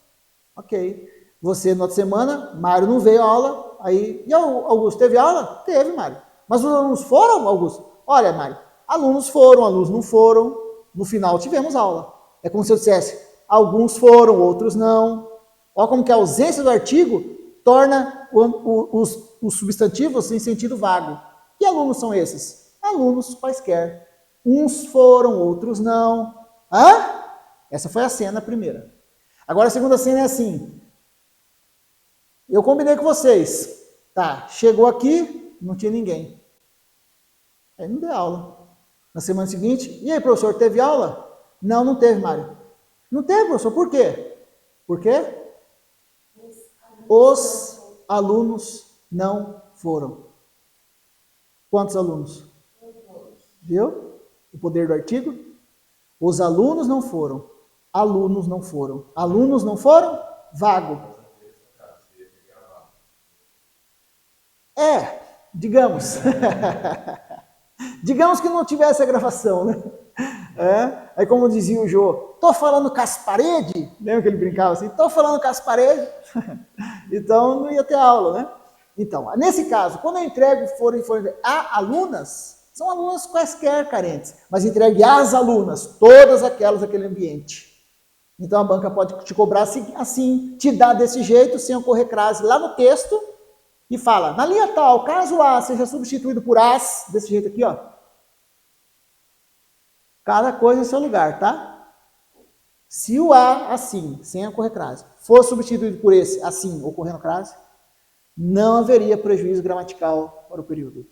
Ok. Você, na outra semana, Mário não veio à aula, aí, e Augusto, teve aula? Teve, Mário. Mas os alunos foram, Augusto? Olha, Mário, alunos foram, alunos não foram, no final tivemos aula. É como se eu dissesse, alguns foram, outros não. Olha como que a ausência do artigo torna os substantivos em sentido vago. Que alunos são esses? Alunos quaisquer. Uns foram, outros não. Essa foi a cena primeira. Agora a segunda cena é assim. Eu combinei com vocês. Tá, chegou aqui, não tinha ninguém. Aí não deu aula. Na semana seguinte, e aí, professor, teve aula? Não, não teve, Mário. Não teve, professor. Por quê? Por quê? Os alunos não foram. Quantos alunos? Viu? O poder do artigo? Os alunos não foram. Alunos não foram. Alunos não foram? Vago. Digamos. Digamos que não tivesse a gravação, né? Aí como dizia o Jô, tô falando com as paredes, lembra que ele brincava assim? Tô falando com as paredes, então não ia ter aula, né? Então, nesse caso, quando eu entrego forem a alunas, são alunas quaisquer carentes, mas entregue às alunas, todas aquelas daquele ambiente. Então a banca pode te cobrar assim, te dar desse jeito, sem ocorrer crase lá no texto, e fala, na linha tal, caso A seja substituído por as, desse jeito aqui, ó. Cada coisa em seu lugar, tá? Se o A, assim, sem ocorrer crase, for substituído por esse, assim, ocorrendo crase, não haveria prejuízo gramatical para o período.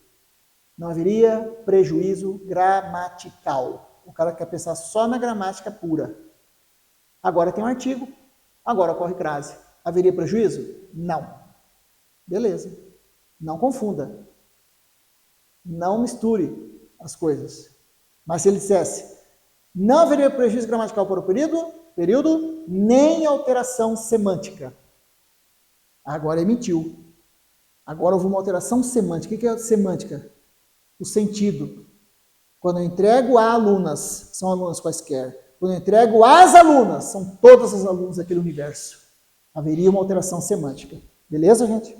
Não haveria prejuízo gramatical. O cara quer pensar só na gramática pura. Agora tem um artigo, agora ocorre crase. Haveria prejuízo? Não. Beleza. Não confunda. Não misture as coisas. Mas se ele dissesse, não haveria prejuízo gramatical para o período, nem alteração semântica. Agora emitiu. Agora houve uma alteração semântica. O que é semântica? O sentido. Quando eu entrego a alunas, são alunas quaisquer. Quando eu entrego as alunas, são todas as alunas daquele universo. Haveria uma alteração semântica. Beleza, gente?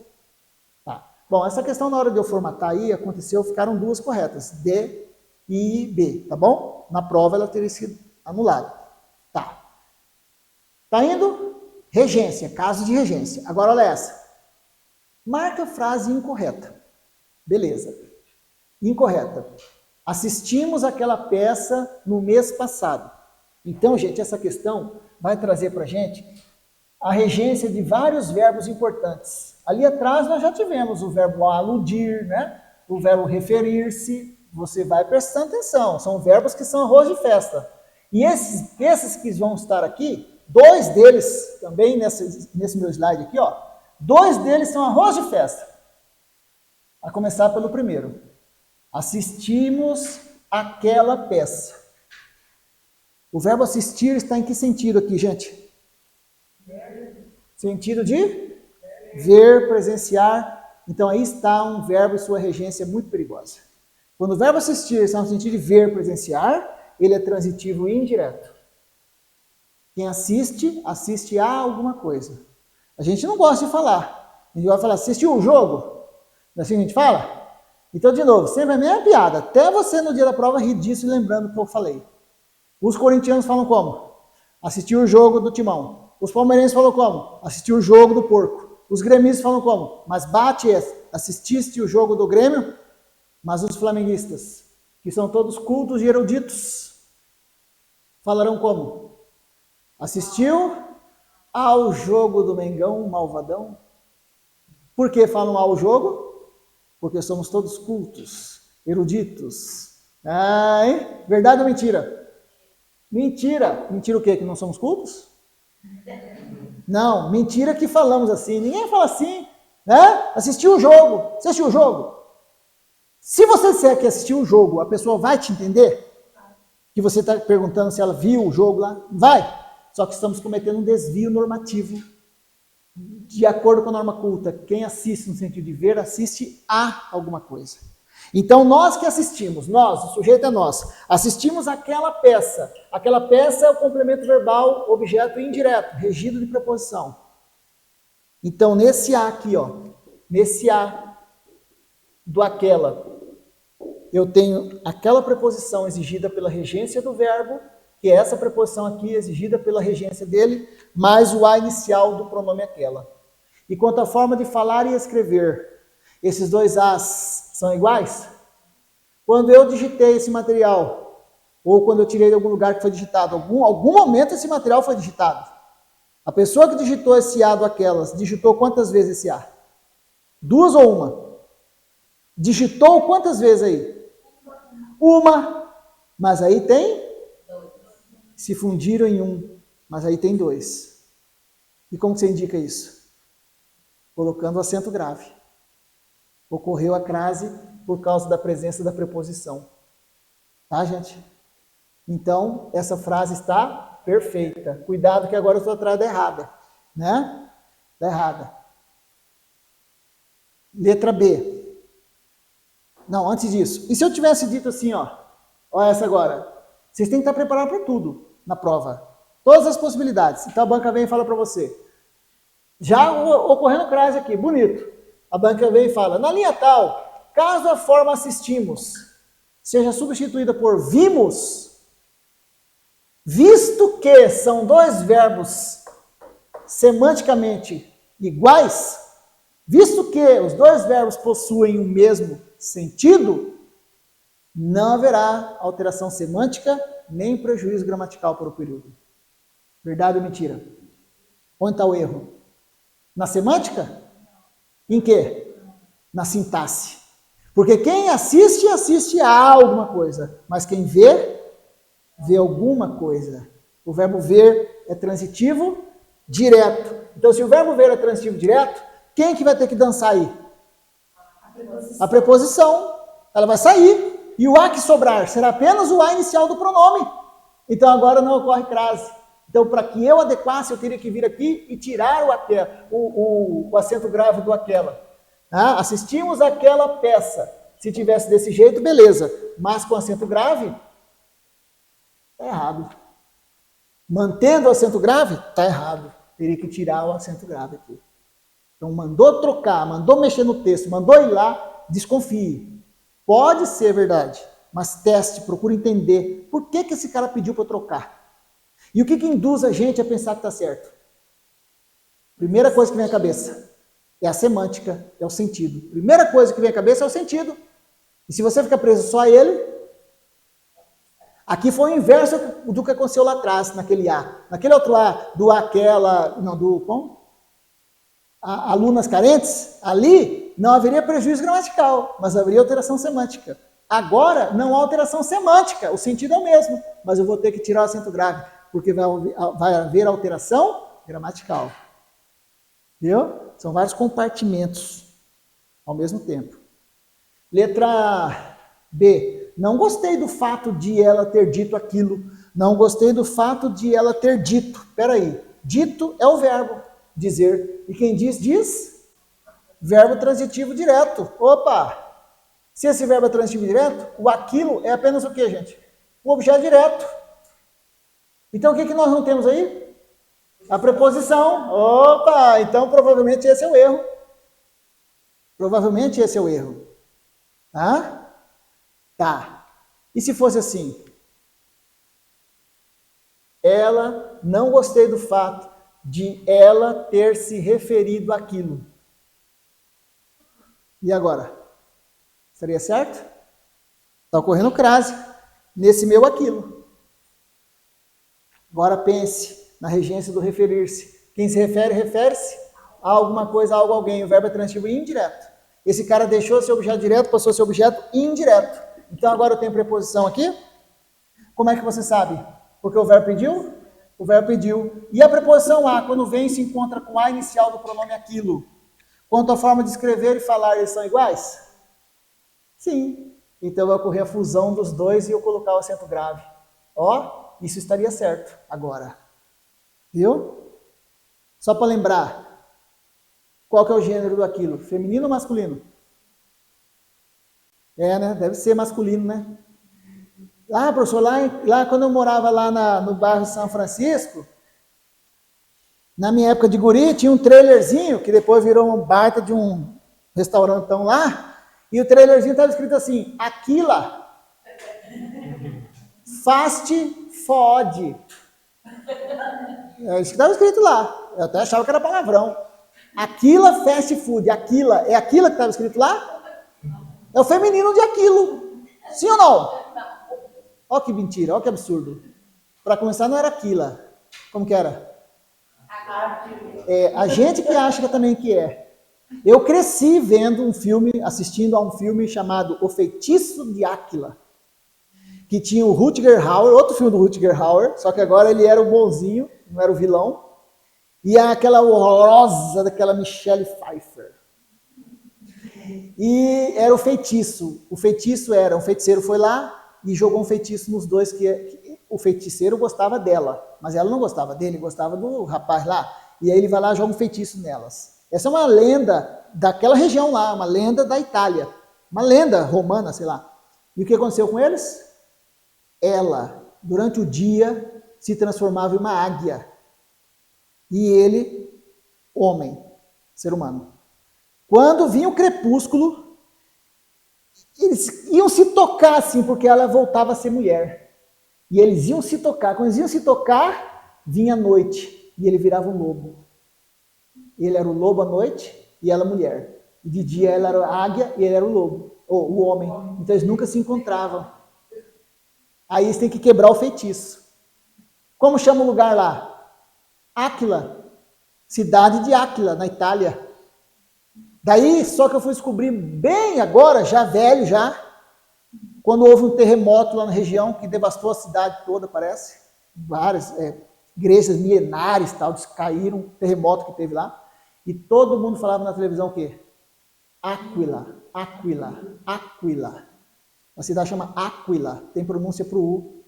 Tá. Bom, essa questão na hora de eu formatar aí, aconteceu, ficaram duas corretas. D e B, tá bom? Na prova ela teria sido anulada. Tá. Tá indo? Regência, caso de regência. Agora olha essa. Marca a frase incorreta. Beleza. Incorreta. Assistimos aquela peça no mês passado. Então, gente, essa questão vai trazer para a gente a regência de vários verbos importantes. Ali atrás nós já tivemos o verbo aludir, né? O verbo referir-se. Você vai prestando atenção. São verbos que são arroz de festa. E esses que vão estar aqui, dois deles também nesse meu slide aqui, ó. Dois deles são arroz de festa. A começar pelo primeiro. Assistimos aquela peça. O verbo assistir está em que sentido aqui, gente? Sentido de ver, presenciar. Então aí está um verbo e sua regência muito perigosa. Quando o verbo assistir está no sentido de ver, presenciar, ele é transitivo e indireto. Quem assiste, assiste a alguma coisa. A gente não gosta de falar. A gente vai falar, assistiu o jogo? Não é assim que a gente fala? Então, de novo, sempre a mesma piada. Até você no dia da prova rir disso e lembrando o que eu falei. Os corintianos falam como? Assistiu o jogo do Timão. Os palmeirenses falam como? Assistiu o jogo do Porco. Os gremistas falam como? Mas bate, assististe o jogo do Grêmio? Mas os flamenguistas, que são todos cultos e eruditos, falarão como? Assistiu ao jogo do Mengão, malvadão? Por que falam ao jogo? Porque somos todos cultos, eruditos. Hein? Verdade ou mentira? Mentira. Mentira o quê? Que não somos cultos? Não, mentira que falamos assim. Ninguém fala assim, né? Assistiu o jogo. Você assistiu o jogo? Se você disser que assistiu o jogo, a pessoa vai te entender? Que você está perguntando se ela viu o jogo lá? Vai. Só que estamos cometendo um desvio normativo. De acordo com a norma culta, quem assiste no sentido de ver, assiste a alguma coisa. Então, nós que assistimos, nós, o sujeito é nós, assistimos aquela peça. Aquela peça é o complemento verbal, objeto indireto, regido de preposição. Então, nesse a aqui, ó, nesse a do aquela, eu tenho aquela preposição exigida pela regência do verbo, que é essa preposição aqui exigida pela regência dele, mais o a inicial do pronome aquela. E quanto à forma de falar e escrever, esses dois as são iguais? Quando eu digitei esse material, ou quando eu tirei de algum lugar que foi digitado, algum momento esse material foi digitado. A pessoa que digitou esse a do aquelas, digitou quantas vezes esse a? Duas ou uma? Digitou quantas vezes aí? Uma. Mas aí tem? Se fundiram em um. Mas aí tem 2. E como você indica isso? Colocando o acento grave. Ocorreu a crase por causa da presença da preposição. Tá, gente? Então, essa frase está perfeita. Cuidado que agora eu estou atrás da errada. Né? Da errada. Letra B. Não, antes disso. E se eu tivesse dito assim, ó. Olha essa agora. Vocês têm que estar preparados para tudo na prova. Todas as possibilidades. Então a banca vem e fala para você. Já ocorrendo crase aqui, bonito. A banca vem e fala, na linha tal, caso a forma assistimos seja substituída por vimos, visto que são 2 verbos semanticamente iguais, visto que os 2 verbos possuem o mesmo sentido, não haverá alteração semântica nem prejuízo gramatical para o período. Verdade ou mentira? Onde está o erro? Na semântica? Em quê? Na sintaxe. Porque quem assiste, assiste a alguma coisa. Mas quem vê, vê alguma coisa. O verbo ver é transitivo direto. Então, se o verbo ver é transitivo direto, quem que vai ter que dançar aí? A preposição. Ela vai sair. E o a que sobrar será apenas o a inicial do pronome. Então, agora não ocorre crase. Então, para que eu adequasse, eu teria que vir aqui e tirar o acento grave do aquela. Ah, assistimos àquela peça. Se tivesse desse jeito, beleza. Mas com acento grave, está errado. Mantendo o acento grave, está errado. Teria que tirar o acento grave aqui. Então, mandou trocar, mandou mexer no texto, mandou ir lá, desconfie. Pode ser verdade, mas teste, procure entender por que esse cara pediu para trocar. E o que induz a gente a pensar que está certo? Primeira coisa que vem à cabeça é a semântica, é o sentido. Primeira coisa que vem à cabeça é o sentido. E se você ficar preso só a ele, aqui foi o inverso do que aconteceu lá atrás, naquele A. Naquele outro A, do aquela, não, do como? Alunas carentes, ali não haveria prejuízo gramatical, mas haveria alteração semântica. Agora não há alteração semântica, o sentido é o mesmo, mas eu vou ter que tirar o acento grave, porque vai haver alteração gramatical. Viu? São vários compartimentos ao mesmo tempo. Letra B. Não gostei do fato de ela ter dito aquilo. Não gostei do fato de ela ter dito. Espera aí. Dito é o verbo dizer. E quem diz, diz. Verbo transitivo direto. Opa! Se esse verbo é transitivo direto, o aquilo é apenas o quê, gente? O objeto direto. Então, o que nós não temos aí? A preposição. Opa! Então, provavelmente esse é o erro. Provavelmente esse é o erro. Tá? Tá. E se fosse assim? Ela, não gostei do fato de ela ter se referido àquilo. E agora? Seria certo? Está ocorrendo crase nesse meu aquilo. Agora pense na regência do referir-se. Quem se refere, refere-se a alguma coisa, a algo, alguém. O verbo é transitivo indireto. Esse cara deixou seu objeto direto, passou seu objeto indireto. Então agora eu tenho preposição aqui. Como é que você sabe? Porque o verbo pediu? O verbo pediu. E a preposição a, quando vem, se encontra com a inicial do pronome aquilo. Quanto à forma de escrever e falar, eles são iguais? Sim. Então vai ocorrer a fusão dos dois e eu colocar o acento grave. Ó, isso estaria certo agora. Viu? Só para lembrar. Qual que é o gênero do aquilo? Feminino ou masculino? É, né? Deve ser masculino, né? Lá, professor, lá quando eu morava lá no bairro São Francisco, na minha época de guri, tinha um trailerzinho, que depois virou um baita de um restaurantão lá, e o trailerzinho estava escrito assim, Aquila, fast food. É isso que estava escrito lá. Eu até achava que era palavrão. Aquila fast food. Aquila, é Aquila que estava escrito lá? É o feminino de aquilo. Sim ou não? Olha que mentira, olha que absurdo. Para começar, não era Aquila. Como que era? É, a gente que acha também que é. Eu cresci vendo um filme, assistindo a um filme chamado O Feitiço de Áquila, que tinha o Rutger Hauer, outro filme do Rutger Hauer, só que agora ele era o bonzinho, não era o vilão. E aquela horrorosa daquela Michelle Pfeiffer. E era o feitiço. O feiticeiro foi lá e jogou um feitiço nos dois, que o feiticeiro gostava dela, mas ela não gostava dele, gostava do rapaz lá. E aí ele vai lá e joga um feitiço nelas. Essa é uma lenda daquela região lá, uma lenda da Itália. Uma lenda romana, sei lá. E o que aconteceu com eles? Ela, durante o dia, se transformava em uma águia. E ele, homem, ser humano. Quando vinha o crepúsculo, eles iam se tocar assim, porque ela voltava a ser mulher. E eles iam se tocar. Quando eles iam se tocar, vinha a noite. E ele virava um lobo. Ele era o lobo à noite e ela a mulher. E de dia ela era a águia e ele era o lobo, ou o homem. Então eles nunca se encontravam. Aí eles têm que quebrar o feitiço. Como chama o lugar lá? Áquila. Cidade de Áquila, na Itália. Daí, só que eu fui descobrir bem agora, já velho já, quando houve um terremoto lá na região que devastou a cidade toda, parece. Várias igrejas milenares tal, caíram, um terremoto que teve lá. E todo mundo falava na televisão o quê? Áquila, Áquila, Áquila. A cidade chama Áquila, tem pronúncia para o U.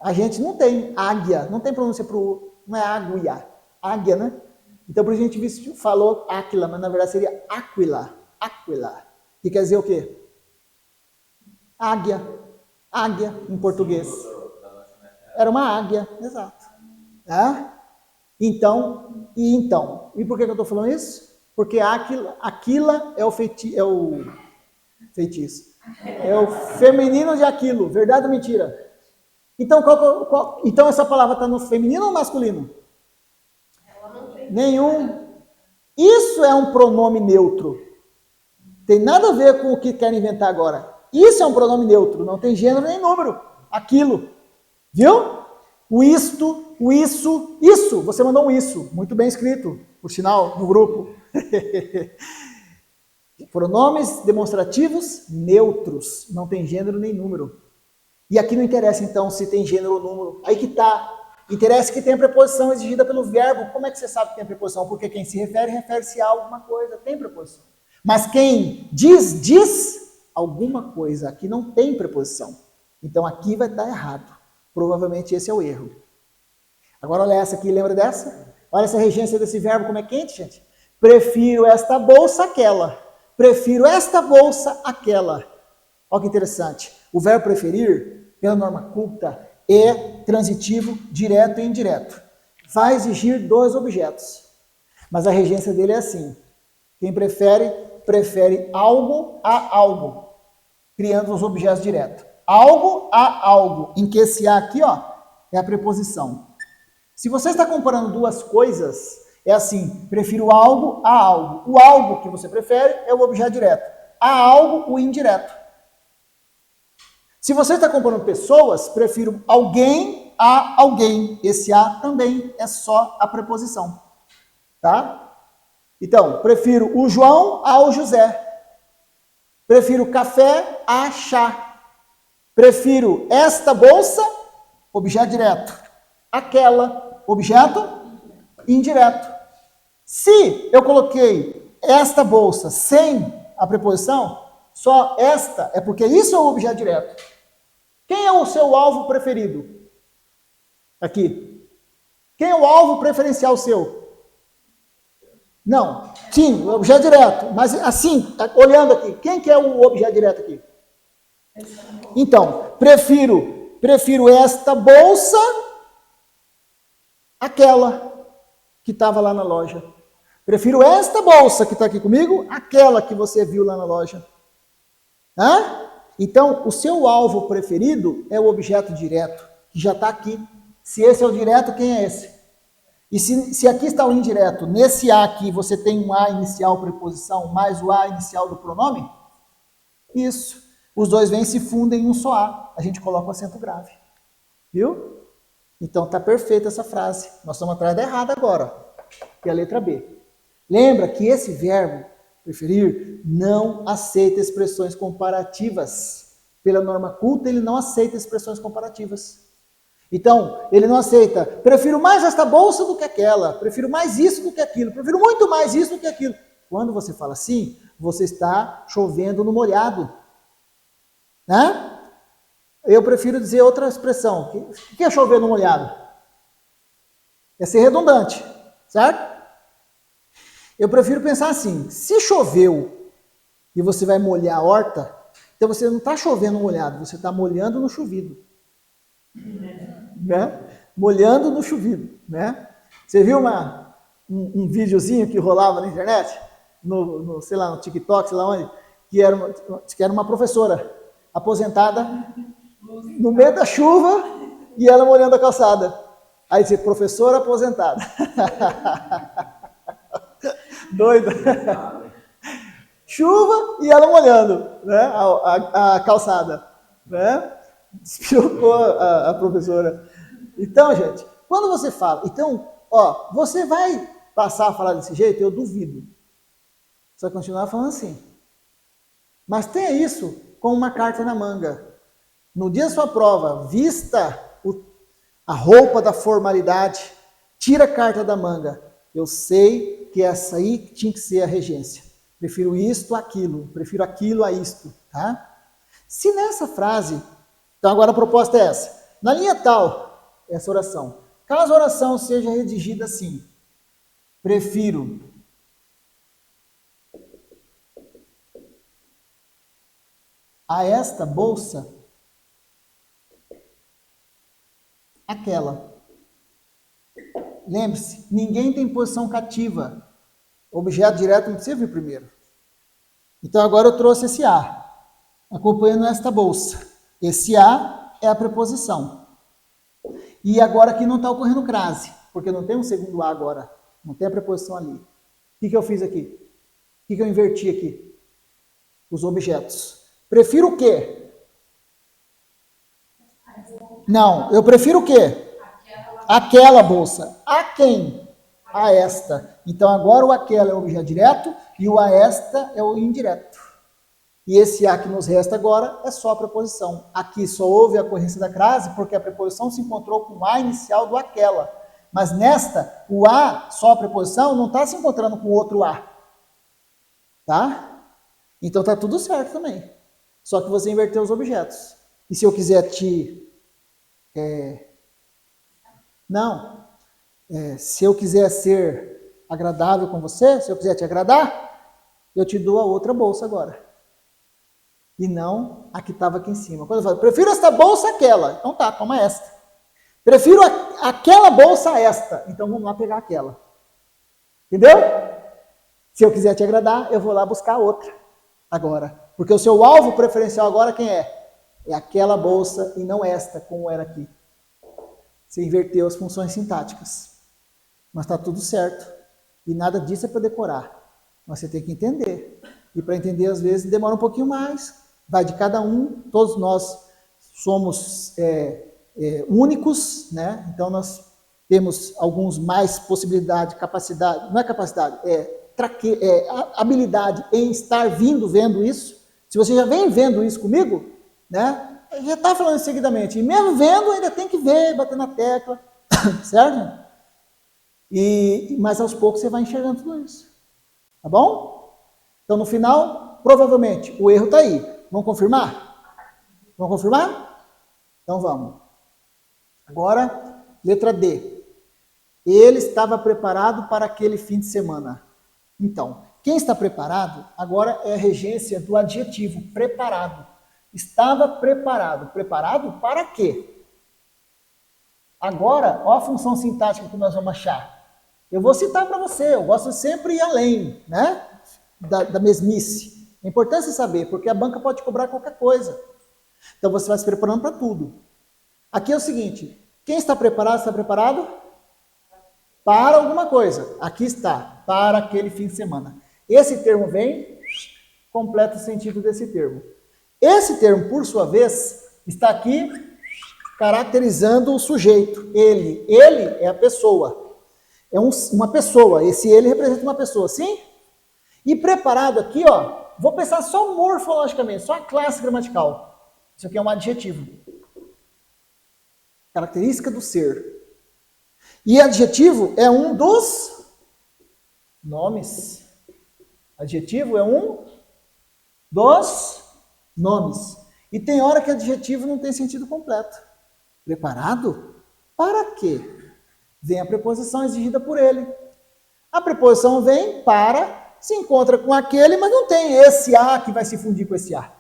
A gente não tem águia, não tem pronúncia para o U, não é águia, águia, né? Então, por isso a gente falou Áquila, mas na verdade seria Áquila, Áquila, que quer dizer o quê? Águia, águia em português. Era uma águia, exato. Então. E por que eu estou falando isso? Porque Aquila é o feitiço. É o feminino de Aquilo, verdade ou mentira? Então, então essa palavra está no feminino ou masculino? Nenhum. Isso é um pronome neutro. Tem nada a ver com o que querem inventar agora. Isso é um pronome neutro, não tem gênero nem número. Aquilo. Viu? O isto, o isso. Você mandou um isso. Muito bem escrito, por sinal, no grupo. Pronomes demonstrativos neutros. Não tem gênero nem número. E aqui não interessa, então, se tem gênero ou número. Aí que está. Interessa que tem a preposição exigida pelo verbo. Como é que você sabe que tem a preposição? Porque quem se refere, refere-se a alguma coisa. Tem preposição. Mas quem diz alguma coisa. Aqui não tem preposição. Então aqui vai estar errado. Provavelmente esse é o erro. Agora olha essa aqui, lembra dessa? Olha essa regência desse verbo, como é quente, gente. Prefiro esta bolsa àquela. Prefiro esta bolsa àquela. Olha que interessante. O verbo preferir, pela norma culta, é transitivo, direto e indireto. Vai exigir dois objetos. Mas a regência dele é assim. Quem prefere algo a algo, criando os objetos diretos. Algo a algo, em que esse a aqui, ó, é a preposição. Se você está comparando duas coisas, é assim, prefiro algo a algo. O algo que você prefere é o objeto direto. A algo, o indireto. Se você está comparando pessoas, prefiro alguém a alguém. Esse a também é só a preposição. Tá? Então, prefiro o João ao José. Prefiro café a chá. Prefiro esta bolsa, objeto direto. Aquela, objeto indireto. Se eu coloquei esta bolsa sem a preposição, só esta, é porque isso é o objeto direto. Quem é o seu alvo preferido? Aqui. Quem é o alvo preferencial seu? Não. Sim, o objeto direto. Mas assim, olhando aqui, quem que é o objeto direto aqui? Então, prefiro esta bolsa àquela que estava lá na loja. Prefiro esta bolsa que está aqui comigo, àquela que você viu lá na loja. Então, o seu alvo preferido é o objeto direto, que já está aqui. Se esse é o direto, quem é esse? E se aqui está o indireto, nesse A aqui você tem um A inicial preposição mais o A inicial do pronome? Isso. Os dois vêm e se fundem em um só A. A gente coloca o acento grave. Viu? Então está perfeita essa frase. Nós estamos atrás da errada agora, que é a letra B. Lembra que esse verbo, preferir, não aceita expressões comparativas. Pela norma culta, ele não aceita expressões comparativas. Então, ele não aceita, prefiro mais esta bolsa do que aquela, prefiro mais isso do que aquilo, prefiro muito mais isso do que aquilo. Quando você fala assim, você está chovendo no molhado. Né? Eu prefiro dizer outra expressão. O que é chover no molhado? É ser redundante, certo? Eu prefiro pensar assim, se choveu e você vai molhar a horta, então você não está chovendo no molhado, você está molhando no chovido. Né? Molhando no chovido, né? Você viu um videozinho que rolava na internet, sei lá, no TikTok, sei lá onde, que era uma professora aposentada no meio da chuva e ela molhando a calçada. Aí diz, professora aposentada. Doida. Chuva e ela molhando, né? A calçada, né? Despirocou a professora. Então, gente, quando você fala, então, ó, você vai passar a falar desse jeito? Eu duvido. Você vai continuar falando assim. Mas tenha isso com uma carta na manga. No dia da sua prova, vista a roupa da formalidade, tira a carta da manga. Eu sei que essa aí tinha que ser a regência. Prefiro isto a aquilo, prefiro aquilo a isto, tá? Se nessa frase, então agora a proposta é essa. Na linha tal, essa oração. Caso a oração seja redigida assim, prefiro a esta bolsa aquela. Lembre-se, ninguém tem posição cativa. Objeto direto não precisa vir primeiro. Então agora eu trouxe esse A, acompanhando esta bolsa. Esse A é a preposição. E agora aqui não está ocorrendo crase, porque não tem um segundo A agora. Não tem a preposição ali. O que eu fiz aqui? O que eu inverti aqui? Os objetos. Prefiro o quê? Não, eu prefiro o quê? Aquela bolsa. A quem? A esta. Então agora o aquela é o objeto direto e o a esta é o indireto. E esse a que nos resta agora é só a preposição. Aqui só houve a ocorrência da crase porque a preposição se encontrou com o a inicial do aquela. Mas nesta, o a, só a preposição, não está se encontrando com outro a. Tá? Então tá tudo certo também. Só que você inverteu os objetos. E se eu quiser se eu quiser ser agradável com você, se eu quiser te agradar, eu te dou a outra bolsa agora. E não a que estava aqui em cima. Quando eu falo, prefiro esta bolsa àquela. Então tá, toma esta. Prefiro aquela bolsa a esta. Então vamos lá pegar aquela. Entendeu? Se eu quiser te agradar, eu vou lá buscar a outra agora. Porque o seu alvo preferencial agora quem é? É aquela bolsa e não esta, como era aqui. Você inverteu as funções sintáticas. Mas está tudo certo. E nada disso é para decorar. Mas você tem que entender. E para entender, às vezes, demora um pouquinho mais. Vai de cada um. Todos nós somos únicos, né? Então, nós temos alguns mais possibilidade, capacidade, não é capacidade, habilidade em estar vendo isso. Se você já vem vendo isso comigo, né? Já está falando seguidamente. E mesmo vendo, ainda tem que ver, bater na tecla, certo? Mas aos poucos você vai enxergando tudo isso. Tá bom? Então, no final, provavelmente, o erro está aí. Vamos confirmar? Vamos confirmar? Então, vamos. Agora, letra D. Ele estava preparado para aquele fim de semana. Então, quem está preparado, agora é a regência do adjetivo, preparado. Estava preparado. Preparado para quê? Agora, ó a função sintática que nós vamos achar. Eu vou citar para você, eu gosto de sempre ir além, né? Da mesmice. É importante você saber, porque a banca pode cobrar qualquer coisa. Então você vai se preparando para tudo. Aqui é o seguinte, quem está preparado, está preparado? Para alguma coisa. Aqui está, para aquele fim de semana. Esse termo vem, completa o sentido desse termo. Esse termo, por sua vez, está aqui caracterizando o sujeito. Ele é a pessoa. É uma pessoa. Esse ele representa uma pessoa, sim? E preparado aqui, ó, vou pensar só morfologicamente, só a classe gramatical. Isso aqui é um adjetivo. Característica do ser. E adjetivo é um dos nomes. Adjetivo é um dos nomes. E tem hora que adjetivo não tem sentido completo. Preparado? Para quê? Vem a preposição exigida por ele. A preposição vem para, se encontra com aquele, mas não tem esse A que vai se fundir com esse A.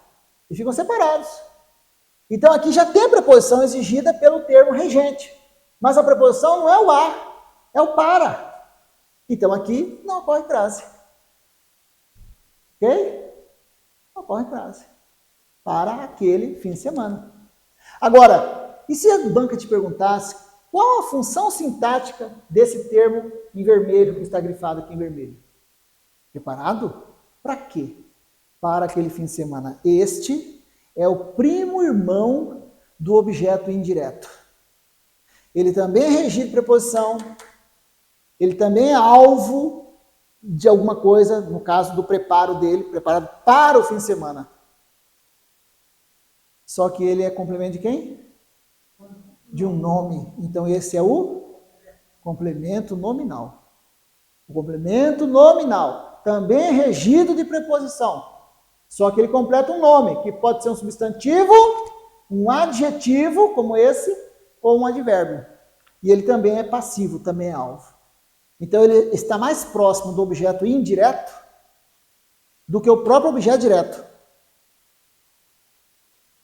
E ficam separados. Então aqui já tem a preposição exigida pelo termo regente. Mas a preposição não é o A, é o para. Então aqui não ocorre crase. Ok? Não ocorre crase. Para aquele fim de semana. Agora, e se a banca te perguntasse qual a função sintática desse termo em vermelho, que está grifado aqui em vermelho? Preparado? Para quê? Para aquele fim de semana. Este é o primo irmão do objeto indireto. Ele também é regido de preposição, ele também é alvo de alguma coisa, no caso do preparo dele, preparado para o fim de semana. Só que ele é complemento de quem? De um nome. Então esse é o complemento nominal. O complemento nominal também é regido de preposição. Só que ele completa um nome, que pode ser um substantivo, um adjetivo, como esse, ou um advérbio. E ele também é passivo, também é alvo. Então ele está mais próximo do objeto indireto do que o próprio objeto direto.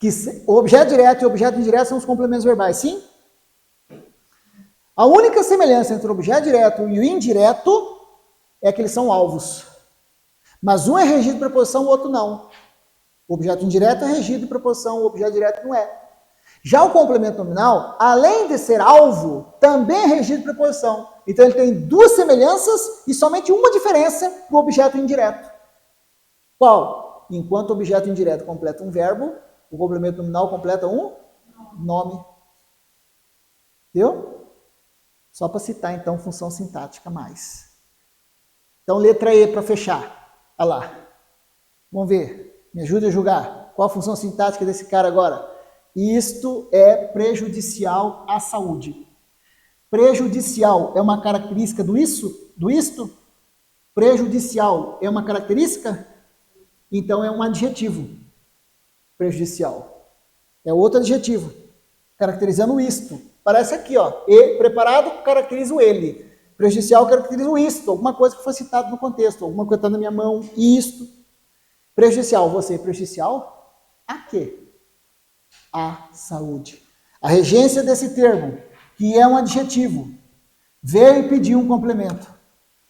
Que o objeto direto e o objeto indireto são os complementos verbais, sim? A única semelhança entre o objeto direto e o indireto é que eles são alvos. Mas um é regido de preposição, o outro não. O objeto indireto é regido de preposição, o objeto direto não é. Já o complemento nominal, além de ser alvo, também é regido de preposição. Então ele tem duas semelhanças e somente uma diferença para o objeto indireto. Qual? Enquanto o objeto indireto completa um verbo, o complemento nominal completa um nome. Entendeu? Só para citar, então, função sintática mais. Então, letra E para fechar. Olha lá. Vamos ver. Me ajude a julgar. Qual a função sintática desse cara agora? Isto é prejudicial à saúde. Prejudicial é uma característica do isso? Do isto? Prejudicial é uma característica? Então, é um adjetivo. Prejudicial. É outro adjetivo, caracterizando o isto. Parece aqui, ó. E preparado caracteriza o ele. Prejudicial caracteriza o isto, alguma coisa que foi citado no contexto, alguma coisa que está na minha mão, isto. Prejudicial, você é prejudicial a quê? A saúde. A regência desse termo, que é um adjetivo, veio e pediu um complemento.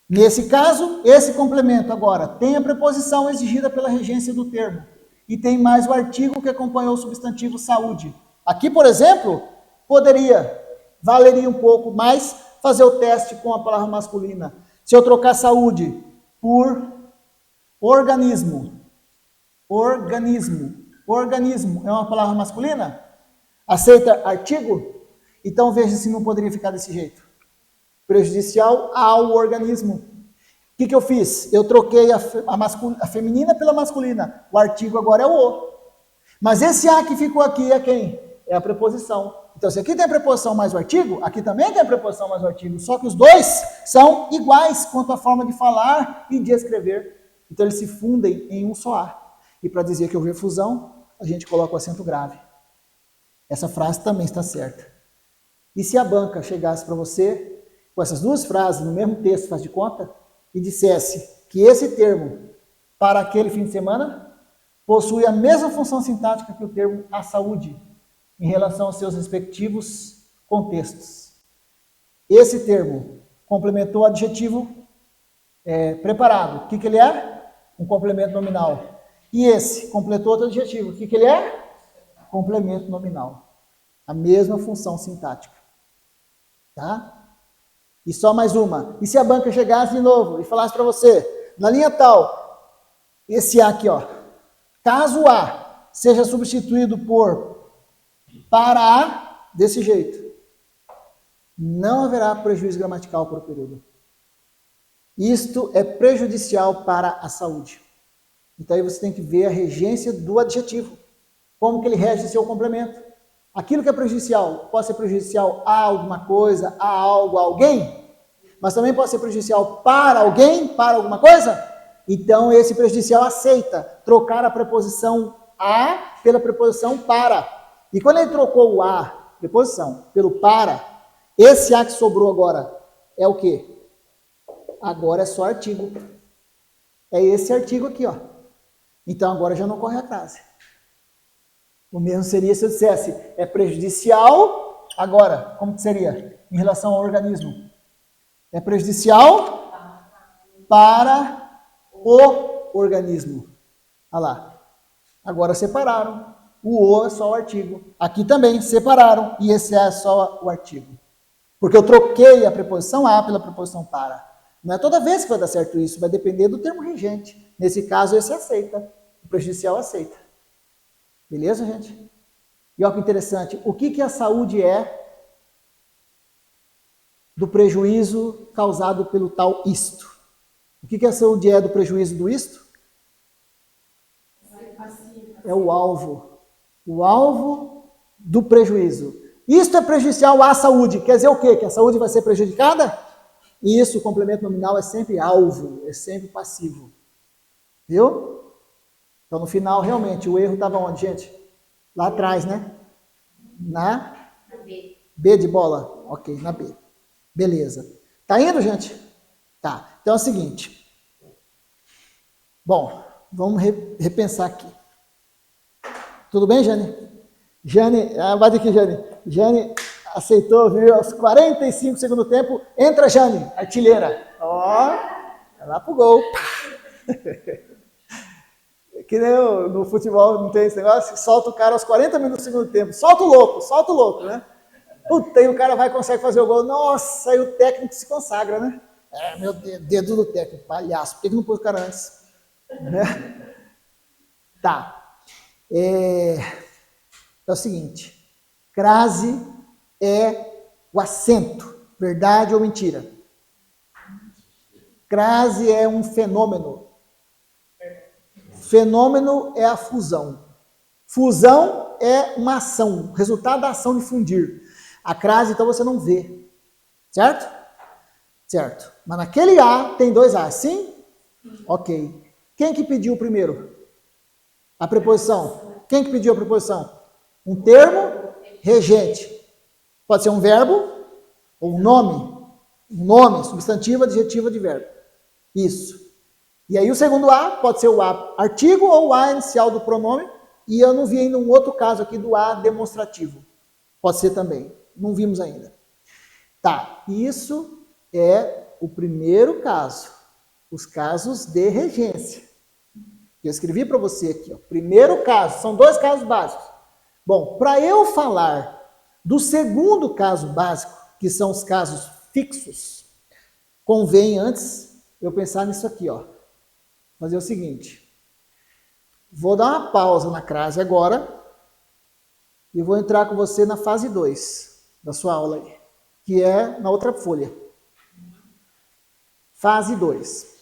Nesse caso, esse complemento agora tem a preposição exigida pela regência do termo. E tem mais o artigo que acompanhou o substantivo saúde. Aqui, por exemplo, valeria um pouco mais fazer o teste com a palavra masculina. Se eu trocar saúde por organismo. Organismo é uma palavra masculina? Aceita artigo? Então veja se não poderia ficar desse jeito. Prejudicial ao organismo. O que eu fiz? Eu troquei a feminina pela masculina. O artigo agora é o O. Mas esse A que ficou aqui é quem? É a preposição. Então, se aqui tem a preposição mais o artigo, aqui também tem a preposição mais o artigo. Só que os dois são iguais quanto à forma de falar e de escrever. Então, eles se fundem em um só A. E para dizer que houve fusão, a gente coloca o acento grave. Essa frase também está certa. E se a banca chegasse para você com essas duas frases no mesmo texto, faz de conta, e dissesse que esse termo, para aquele fim de semana, possui a mesma função sintática que o termo a saúde, em relação aos seus respectivos contextos. Esse termo complementou o adjetivo preparado. O que ele é? Um complemento nominal. E esse completou outro adjetivo. O que ele é? Complemento nominal. A mesma função sintática. Tá? E só mais uma. E se a banca chegasse de novo e falasse para você, na linha tal, esse A aqui, ó, caso A seja substituído por para A, desse jeito, não haverá prejuízo gramatical para o período. Isto é prejudicial para a saúde. Então aí você tem que ver a regência do adjetivo. Como que ele rege seu complemento. Aquilo que é prejudicial pode ser prejudicial a alguma coisa, a algo, a alguém, mas também pode ser prejudicial para alguém, para alguma coisa. Então, esse prejudicial aceita trocar a preposição a pela preposição para. E quando ele trocou o a, preposição, pelo para, esse a que sobrou agora é o quê? Agora é só artigo. É esse artigo aqui, ó. Então, agora já não corre a crase. O mesmo seria se eu dissesse, é prejudicial, agora, como que seria? Em relação ao organismo. É prejudicial para o organismo. Olha lá. Agora separaram. O é só o artigo. Aqui também separaram. E esse é só o artigo. Porque eu troquei a preposição a pela preposição para. Não é toda vez que vai dar certo isso. Vai depender do termo regente. Nesse caso, esse aceita. O prejudicial aceita. Beleza, gente? E olha que interessante. O que a saúde é do prejuízo causado pelo tal isto? O que a saúde é do prejuízo do isto? É o alvo. O alvo do prejuízo. Isto é prejudicial à saúde. Quer dizer o quê? Que a saúde vai ser prejudicada? Isso, o complemento nominal é sempre alvo, é sempre passivo. Viu? Então, no final, realmente, o erro estava onde, gente? Lá atrás, né? Na B. B de bola? Ok, na B. Beleza. Tá indo, gente? Tá. Então é o seguinte. Bom, vamos repensar aqui. Tudo bem, Jane? Jane, vai daqui, Jane. Jane aceitou, viu? Aos 45 do segundo tempo, entra Jane, artilheira. Ó, vai lá pro gol. Que nem no futebol não tem esse negócio, solta o cara aos 40 minutos do segundo tempo. Solta o louco, né? Puta, e o cara vai consegue fazer o gol. Nossa, aí o técnico se consagra, né? É, meu dedo do técnico, palhaço. Por que não pôs o cara antes? Né? Tá. É o seguinte. Crase é o acento. Verdade ou mentira? Crase é um fenômeno. Fenômeno é a fusão. Fusão é uma ação, resultado da ação de fundir. A crase, então, você não vê. Certo? Certo. Mas naquele A tem dois A, sim? Ok. Quem que pediu primeiro? A preposição. Quem que pediu a preposição? Um termo regente. Pode ser um verbo ou um nome. Um nome, substantivo, adjetivo, advérbio. Isso. E aí o segundo A pode ser o A artigo ou o A inicial do pronome. E eu não vi ainda um outro caso aqui do A demonstrativo. Pode ser também. Não vimos ainda. Tá, isso é o primeiro caso. Os casos de regência. Eu escrevi para você aqui. Ó. Primeiro caso, são dois casos básicos. Bom, para eu falar do segundo caso básico, que são os casos fixos, convém antes eu pensar nisso aqui, ó. Fazer o seguinte. Vou dar uma pausa na crase agora e vou entrar com você na fase 2 da sua aula aí, que é na outra folha. Fase 2.